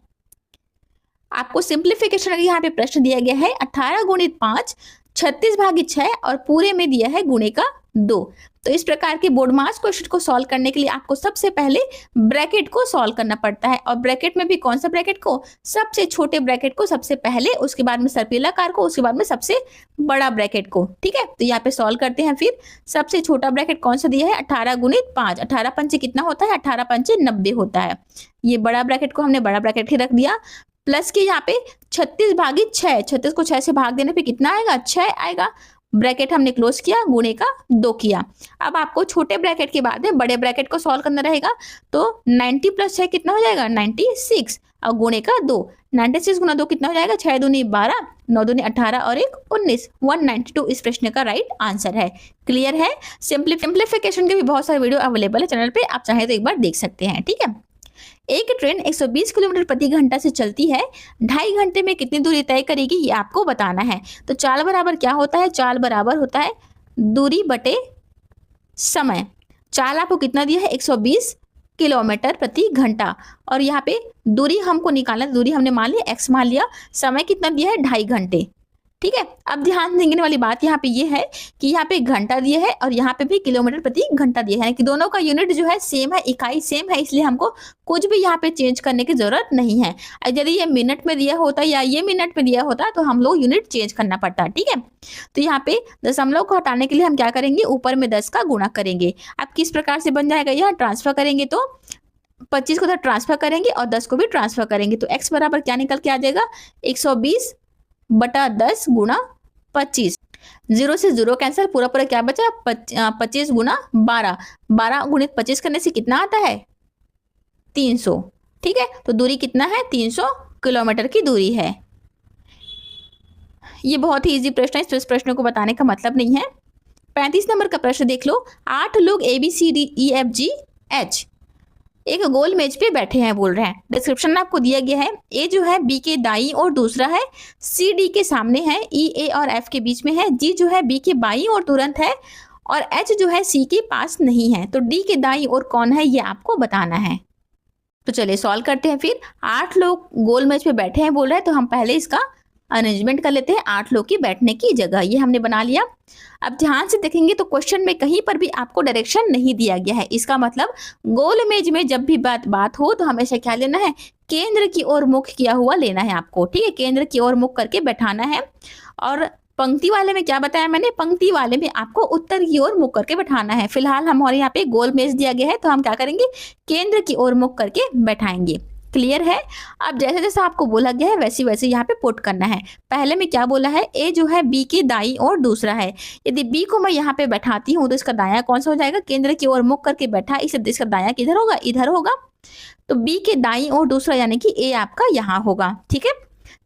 आपको सिंप्लीफिकेशन यहाँ पे प्रश्न दिया गया है 18 गुणित 5 36 भागी 6 और पूरे में दिया है गुणे का 2। तो इस प्रकार के बोर्ड मास क्वेश्चन को सॉल्व करने के लिए आपको सबसे पहले ब्रैकेट को सॉल्व करना पड़ता है, और ब्रैकेट में भी कौन सा ब्रैकेट को, सबसे छोटे ब्रैकेट को सबसे पहले, उसके बाद में सर्पिलाकार को, उसके बाद में सबसे बड़ा ब्रैकेट को। ठीक है, तो यहाँ पे सॉल्व करते हैं। फिर सबसे छोटा ब्रैकेट कौन सा दिया है, 18 गुणित 5, 18 पंचे कितना होता है, 18 पंचे 90 होता है। ये बड़ा ब्रैकेट को हमने बड़ा ब्रैकेट ही रख दिया, प्लस के यहाँ पे 36 भागी 6, 36 को 6 से भाग देने पे कितना आएगा, 6 आएगा। ब्रैकेट हमने क्लोज किया, गुणे का 2 किया। अब आपको छोटे ब्रैकेट के बाद में बड़े ब्रैकेट को सॉल्व करना रहेगा। तो 90 प्लस 6 कितना हो जाएगा, 96, और गुणे का 2, 96 गुना 2 कितना हो जाएगा, 6 दूनी 12, 9 दूनी 18 और 1 19, 192 इस प्रश्न का राइट आंसर है। क्लियर है। सिंप्लीफिकेशन के भी बहुत सारे वीडियो अवेलेबल है चैनल पे, आप चाहे तो एक बार देख सकते हैं। ठीक है, एक ट्रेन 120 किलोमीटर प्रति घंटा से चलती है, 2.5 घंटे में कितनी दूरी तय करेगी ये आपको बताना है। तो चाल बराबर क्या होता है, चाल बराबर होता है दूरी बटे समय। चाल आपको कितना दिया है, 120 किलोमीटर प्रति घंटा, और यहाँ पे दूरी हमको निकालना है, दूरी हमने मान लिया x मान लिया, समय कितना दिया है, 2.5 घंटे। ठीक है, अब ध्यान देने वाली बात यहाँ पे ये है कि यहाँ पे घंटा दिया है और यहाँ पे भी किलोमीटर प्रति घंटा दिया है, यानी कि दोनों का यूनिट जो है सेम है, इकाई सेम है, इसलिए हमको कुछ भी यहाँ पे चेंज करने की जरूरत नहीं है। यदि ये मिनट में दिया होता या ये मिनट में दिया होता तो हम लोग यूनिट चेंज करना पड़ता। ठीक है, तो यहाँ पे दशमलव को हटाने के लिए हम क्या करेंगे, ऊपर में 10 का गुणा करेंगे। अब किस प्रकार से बन जाएगा, यहाँ ट्रांसफर करेंगे तो 25 को तो ट्रांसफर करेंगे और 10 को भी ट्रांसफर करेंगे, तो x बराबर क्या निकल के आ जाएगा, 120 बटा 10 गुणा 25, 0 से 0 कैंसिल, पूरा क्या बचा, 25 गुना 12, 12 गुणित 25 करने से कितना आता है, 300। ठीक है, तो दूरी कितना है, 300 किलोमीटर की दूरी है। ये बहुत ही इजी प्रश्न है, इस प्रश्न को बताने का मतलब नहीं है। 35 नंबर का प्रश्न देख लो, 8 लोग ABCDEFGH एक गोल मेज पे बैठे हैं बोल रहे हैं। डिस्क्रिप्शन में आपको दिया गया है, ए जो है बी के दाईं और दूसरा है, सी डी के सामने है, ई ए और एफ के बीच में है, जी जो है बी के बाईं और तुरंत है, और एच जो है सी के पास नहीं है। तो डी के दाईं और कौन है ये आपको बताना है। तो चलिए सॉल्व करते हैं फिर। 8 लोग गोल मेज पे बैठे हैं बोल रहे हैं, तो हम पहले इसका अरेंजमेंट कर लेते हैं। 8 लोग की बैठने की जगह ये हमने बना लिया। अब ध्यान से देखेंगे तो क्वेश्चन में कहीं पर भी आपको डायरेक्शन नहीं दिया गया है। इसका मतलब गोल मेज में जब भी बात हो तो हमेशा क्या लेना है, केंद्र की ओर मुख किया हुआ लेना है आपको, ठीक है, केंद्र की ओर मुख करके बैठाना है। और पंक्ति वाले में क्या बताया मैंने, पंक्ति वाले में आपको उत्तर की ओर मुख करके बैठाना है। फिलहाल हमारे यहाँ पे गोल मेज दिया गया है तो हम क्या करेंगे, केंद्र की ओर मुख करके बैठाएंगे। क्लियर है। अब जैसे जैसे आपको बोला गया है वैसे वैसे यहाँ पे पुट करना है। पहले में क्या बोला है, ए जो है बी के दाईं और दूसरा है। यदि बी को मैं यहाँ पे बैठाती हूँ तो इसका दायां कौन सा हो जाएगा, केंद्र की ओर मुख करके बैठा, इसका दायां किधर होगा, इधर होगा। तो बी के दाईं और दूसरा यानी कि ए आपका यहाँ होगा, ठीक है।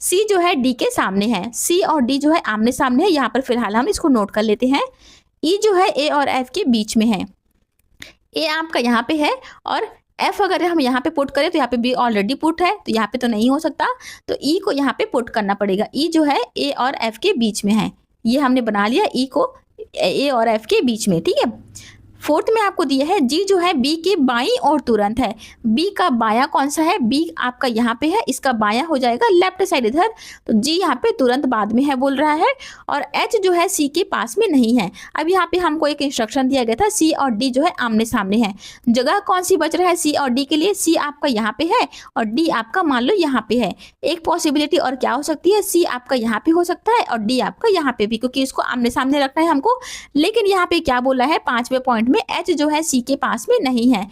सी जो है डी के सामने है, सी और डी जो है आमने सामने है, यहाँ पर फिलहाल हम इसको नोट कर लेते हैं। ई जो है ए और एफ के बीच में है, ए आपका यहाँ पे है, और एफ अगर हम यहाँ पे पुट करें तो यहाँ पे बी ऑलरेडी पुट है तो यहाँ पे तो नहीं हो सकता, तो ई को यहाँ पे पुट करना पड़ेगा। ई जो है ए और एफ के बीच में है, ये हमने बना लिया ई को ए और एफ के बीच में, ठीक है। फोर्थ में आपको दिया है जी जो है बी के बाईं और तुरंत है। बी का बायां कौन सा है, बी आपका यहाँ पे है, इसका बायां हो जाएगा लेफ्ट साइड इधर, तो जी यहाँ पे तुरंत बाद में है बोल रहा है। और एच जो है सी के पास में नहीं है। अब यहाँ पे हमको एक इंस्ट्रक्शन दिया गया था, सी और डी जो है आमने सामने है, जगह कौन सी बच रहा है सी और डी के लिए, सी आपका यहाँ पे है और डी आपका मान लो यहाँ पे है। एक पॉसिबिलिटी और क्या हो सकती है, सी आपका यहाँ पे हो सकता है और डी आपका यहाँ पे भी, क्योंकि इसको आमने सामने रखना है हमको। लेकिन यहाँ पे क्या बोला है 5वें पॉइंट में, एच जो है सी के पास में नहीं है।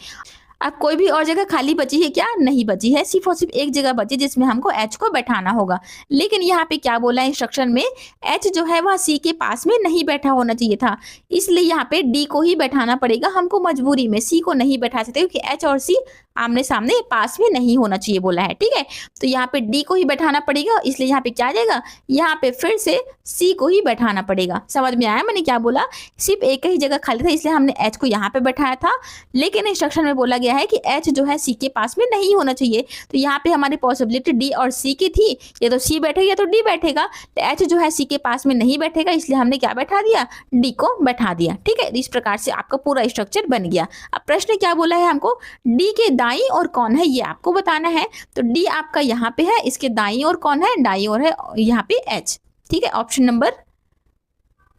अब कोई भी और जगह खाली बची है क्या, नहीं बची है, सिर्फ और सिर्फ एक जगह बची जिसमें हमको एच को बैठाना होगा। लेकिन यहाँ पे क्या बोला है इंस्ट्रक्शन में, एच जो है वह सी के पास में नहीं बैठा होना चाहिए था, इसलिए यहाँ पे डी को ही बैठाना पड़ेगा हमको मजबूरी में, सी को नहीं बैठा सकते क्योंकि एच और सी आमने सामने पास में नहीं होना चाहिए बोला है, ठीक है। तो यहाँ पे डी को ही बैठाना पड़ेगा, इसलिए यहाँ पे क्या आ जाएगा, यहाँ पे फिर से सी को ही बैठाना पड़ेगा। समझ में आया मैंने क्या बोला, सिर्फ एक ही जगह खाली था इसलिए हमने एच को यहाँ पे बैठाया था, लेकिन इंस्ट्रक्शन में बोला गया है कि एच जो है सी के पास में नहीं होना चाहिए। तो यहाँ पे हमारी पॉसिबिलिटी डी और सी की थी, या तो सी बैठेगा या तो डी बैठेगा, तो एच जो है सी के पास में नहीं बैठेगा, इसलिए हमने क्या बैठा दिया, डी को बैठा दिया, ठीक है। इस प्रकार से आपका पूरा स्ट्रक्चर बन गया। अब प्रश्न क्या बोला है हमको, डी के दाईं और कौन है ये आपको बताना है। तो डी आपका यहाँ पे है, इसके दाईं और कौन है, दाईं और है यहाँ पे एच, ठीक है। ऑप्शन नंबर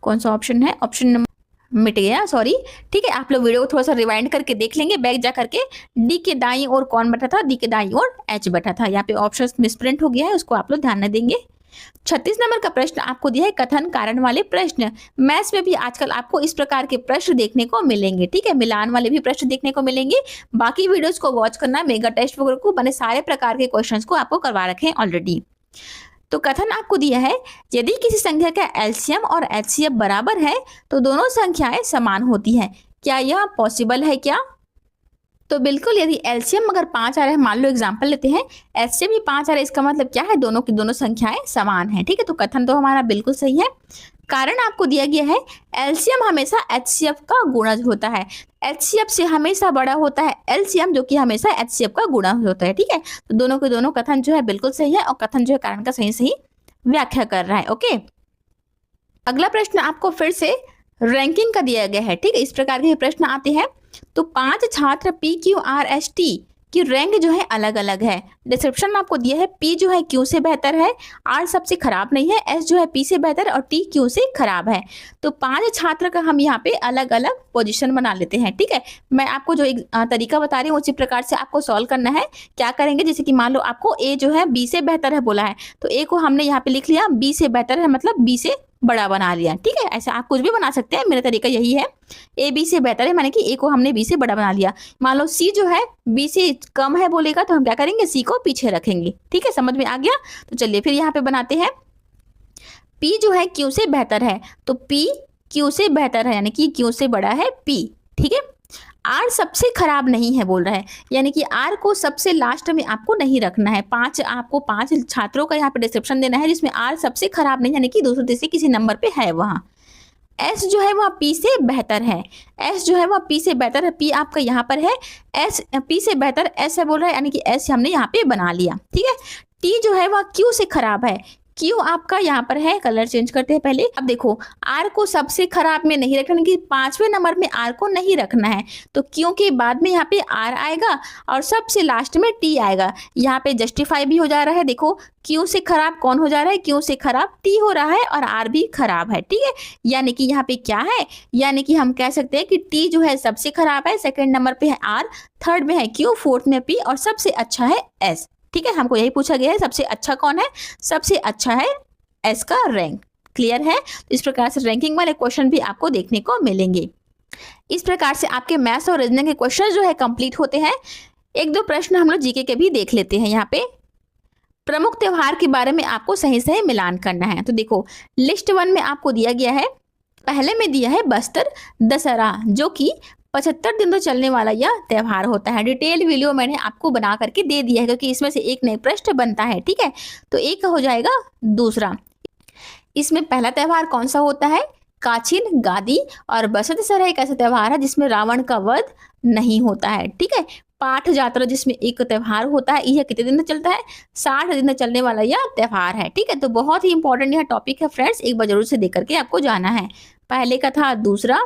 कौन सा ऑप्शन है, ऑप्शन नंबर मिट गया, सॉरी, ठीक है। आप लोग वीडियो को थोड़ा सा रिवाइंड करके देख लेंगे, बैक जा करके। डी के दाईं और कौन बैठा था, डी के दाईं और एच बैठा था। यहाँ पे ऑप्शन मिसप्रिंट हो गया है, उसको आप लोग ध्यान न देंगे। 36 नंबर का प्रश्न आपको दिया है कथन कारण वाले प्रश्न। मैथ्स में भी आजकल आपको इस प्रकार के प्रश्न देखने को मिलेंगे, ठीक है, मिलान वाले भी प्रश्न देखने को मिलेंगे। बाकी वीडियोस को वॉच करना, मेगा टेस्ट वगैरह को बने सारे प्रकार के क्वेश्चंस को आपको करवा रखे हैं ऑलरेडी। तो कथन आपको दिया है, यदि किसी संख्या का एलसीएम और एचसीएफ बराबर है तो दोनों संख्याएं समान होती हैं। क्या यह पॉसिबल है क्या? तो बिल्कुल, यदि एलसीएम अगर 5 आ रहा है, मान लो एग्जांपल लेते हैं, एचसीएफ भी 5 आ रहा है, इसका मतलब क्या है, दोनों की दोनों संख्याएं समान हैं, ठीक है। तो कथन तो हमारा बिल्कुल सही है। कारण आपको दिया गया है, एलसीएम हमेशा एचसीएफ का गुणज होता है, एचसीएफ से हमेशा बड़ा होता है एलसीएम, जो कि हमेशा एचसीएफ का गुणज होता है, ठीक है। तो दोनों के दोनों कथन जो है बिल्कुल सही है, और कथन जो है कारण का सही सही व्याख्या कर रहा है। ओके, अगला प्रश्न आपको फिर से रैंकिंग का दिया गया है, ठीक है। इस प्रकार के प्रश्न आते हैं। तो 5 छात्र PQRST की रैंक जो है अलग अलग है। डिस्क्रिप्शन में आपको दिया है, P जो है Q से बेहतर है, R सबसे खराब नहीं है, S जो है P से बेहतर और T Q से खराब है। तो 5 छात्र का हम यहाँ पे अलग अलग पोजीशन बना लेते हैं, ठीक है। मैं आपको जो एक तरीका बता रही हूँ उसी प्रकार से आपको सॉल्व करना है। क्या करेंगे, जैसे कि मान लो आपको A जो है B से बेहतर है बोला है, तो A को हमने यहाँ पे लिख लिया, B से बेहतर है मतलब B से बड़ा बना लिया, ठीक है। ऐसा आप कुछ भी बना सकते हैं, मेरा तरीका यही है। ए बी से बेहतर है, माने कि ए को हमने बी से बड़ा बना लिया। मान लो सी जो है बी से कम है बोलेगा, तो हम क्या करेंगे, सी को पीछे रखेंगे, ठीक है। समझ में आ गया? तो चलिए फिर यहाँ पे बनाते हैं। पी जो है क्यू से बेहतर है, तो पी क्यू से बेहतर है, यानी कि क्यू से बड़ा है पी, ठीक है। आर सबसे खराब नहीं है बोल रहा है, यानी कि आर को सबसे लास्ट में आपको नहीं रखना है। आपको 5 छात्रों का यहाँ पे डिस्क्रिप्शन देना है जिसमें आर सबसे खराब नहीं, यानी कि दूसरे तीसरे किसी नंबर पे है वहाँ। एस जो है वह पी से बेहतर है, एस जो है वह पी से बेहतर है, पी आपका यहाँ पर है, एस पी से बेहतर एस है बोल रहा है, यानी कि एस हमने यहाँ पे बना लिया, ठीक है। टी जो है वह क्यू से खराब है, क्यू आपका यहाँ पर है, कलर चेंज करते हैं पहले। अब देखो आर को सबसे खराब में नहीं रखना, कि 5वें नंबर में आर को नहीं रखना है, तो क्यों के बाद में यहाँ पे आर आएगा और सबसे लास्ट में टी आएगा। यहाँ पे जस्टिफाई भी हो जा रहा है, देखो क्यू से खराब कौन हो जा रहा है, क्यू से खराब टी हो रहा है और आर भी खराब है, ठीक है। यानी कि यहाँ पे क्या है, यानी कि हम कह सकते हैं कि टी जो है सबसे खराब है, सेकेंड नंबर पे है आर, थर्ड में है क्यू, फोर्थ में पी और सबसे अच्छा है एस, ठीक है। हमको यही पूछा गया है सबसे अच्छा कौन है, सबसे अच्छा है एस का रैंक। क्लियर है। तो इस प्रकार से रैंकिंग वाले क्वेश्चन भी आपको देखने को मिलेंगे। इस प्रकार से आपके मैथ्स और रीजनिंग के क्वेश्चन जो है कंप्लीट होते हैं। एक दो प्रश्न हम लोग जीके के भी देख लेते हैं। यहाँ पे प्रमुख त्योहार के बारे में आपको सही सही मिलान करना है। तो देखो लिस्ट 1 में आपको दिया गया है, पहले में दिया है बस्तर दशहरा, जो कि 75 दिन तो चलने वाला यह त्योहार होता है। डिटेल वीडियो मैंने आपको बना करके दे दिया है, क्योंकि इसमें से एक नए प्रश्न बनता है, ठीक है। तो एक हो जाएगा दूसरा। इसमें पहला त्योहार कौन सा होता है, काछिन गादी, और बसंत दशहरा एक ऐसा त्योहार है जिसमें रावण का वध नहीं होता है, ठीक है। पाठ यात्रा जिसमें एक त्योहार होता है, यह कितने दिन तक चलता है, 60 दिन तक चलने वाला यह त्योहार है, ठीक है। तो बहुत ही इंपॉर्टेंट यह टॉपिक है फ्रेंड्स, एक बार जरूर से देख करके आपको जाना है। पहले का था। दूसरा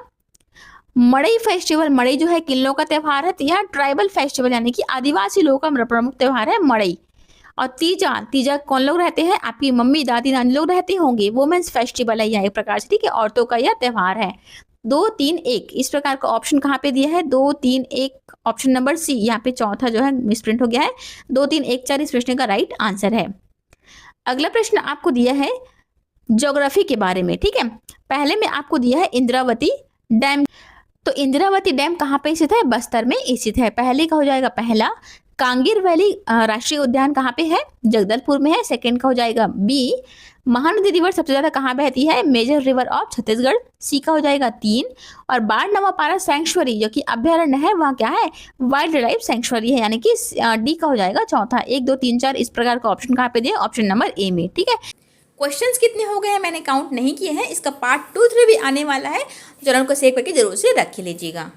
मड़ई फेस्टिवल, मड़ई जो है किन लोगों का त्योहार है, तो यह ट्राइबल फेस्टिवल यानी कि आदिवासी लोगों का प्रमुख त्योहार है मड़ई। और तीजा, तीजा कौन लोग रहते हैं, आपकी मम्मी दादी नानी लोग रहते होंगे, वुमेन्स फेस्टिवल है यह एक प्रकार से, ठीक है, औरतों का यह त्योहार है। 2 3 1 इस प्रकार का ऑप्शन कहाँ पे दिया है, 2 3 1 ऑप्शन नंबर सी, यहाँ पे चौथा जो है मिसप्रिंट हो गया है, 2 3 1 4 इस प्रश्न का राइट आंसर है। अगला प्रश्न आपको दिया है ज्योग्राफी के बारे में, ठीक है। पहले में आपको दिया है इंद्रावती डैम, तो इंद्रावती डैम कहाँ पे स्थित है, बस्तर में स्थित है। पहले का हो जाएगा पहला। कांगेर वैली राष्ट्रीय उद्यान कहाँ पे है, जगदलपुर में है। सेकंड का हो जाएगा बी। महानदी रिवर सबसे ज्यादा कहाँ बहती है, मेजर रिवर ऑफ छत्तीसगढ़। सी का हो जाएगा 3। और बाढ़ नवापारा सैंक्चुअरी जो कि अभ्यारण्य है, वहाँ क्या है, वाइल्ड लाइफ सैंक्चुअरी है, यानी कि डी का हो जाएगा चौथा। 1 2 3 4 इस प्रकार का ऑप्शन कहाँ पे दिया, ऑप्शन नंबर ए में, ठीक है। क्वेश्चंस कितने हो गए हैं मैंने काउंट नहीं किए हैं, इसका पार्ट 2 3 भी आने वाला है, चैनल को सेव करके जरूर से रख लीजिएगा।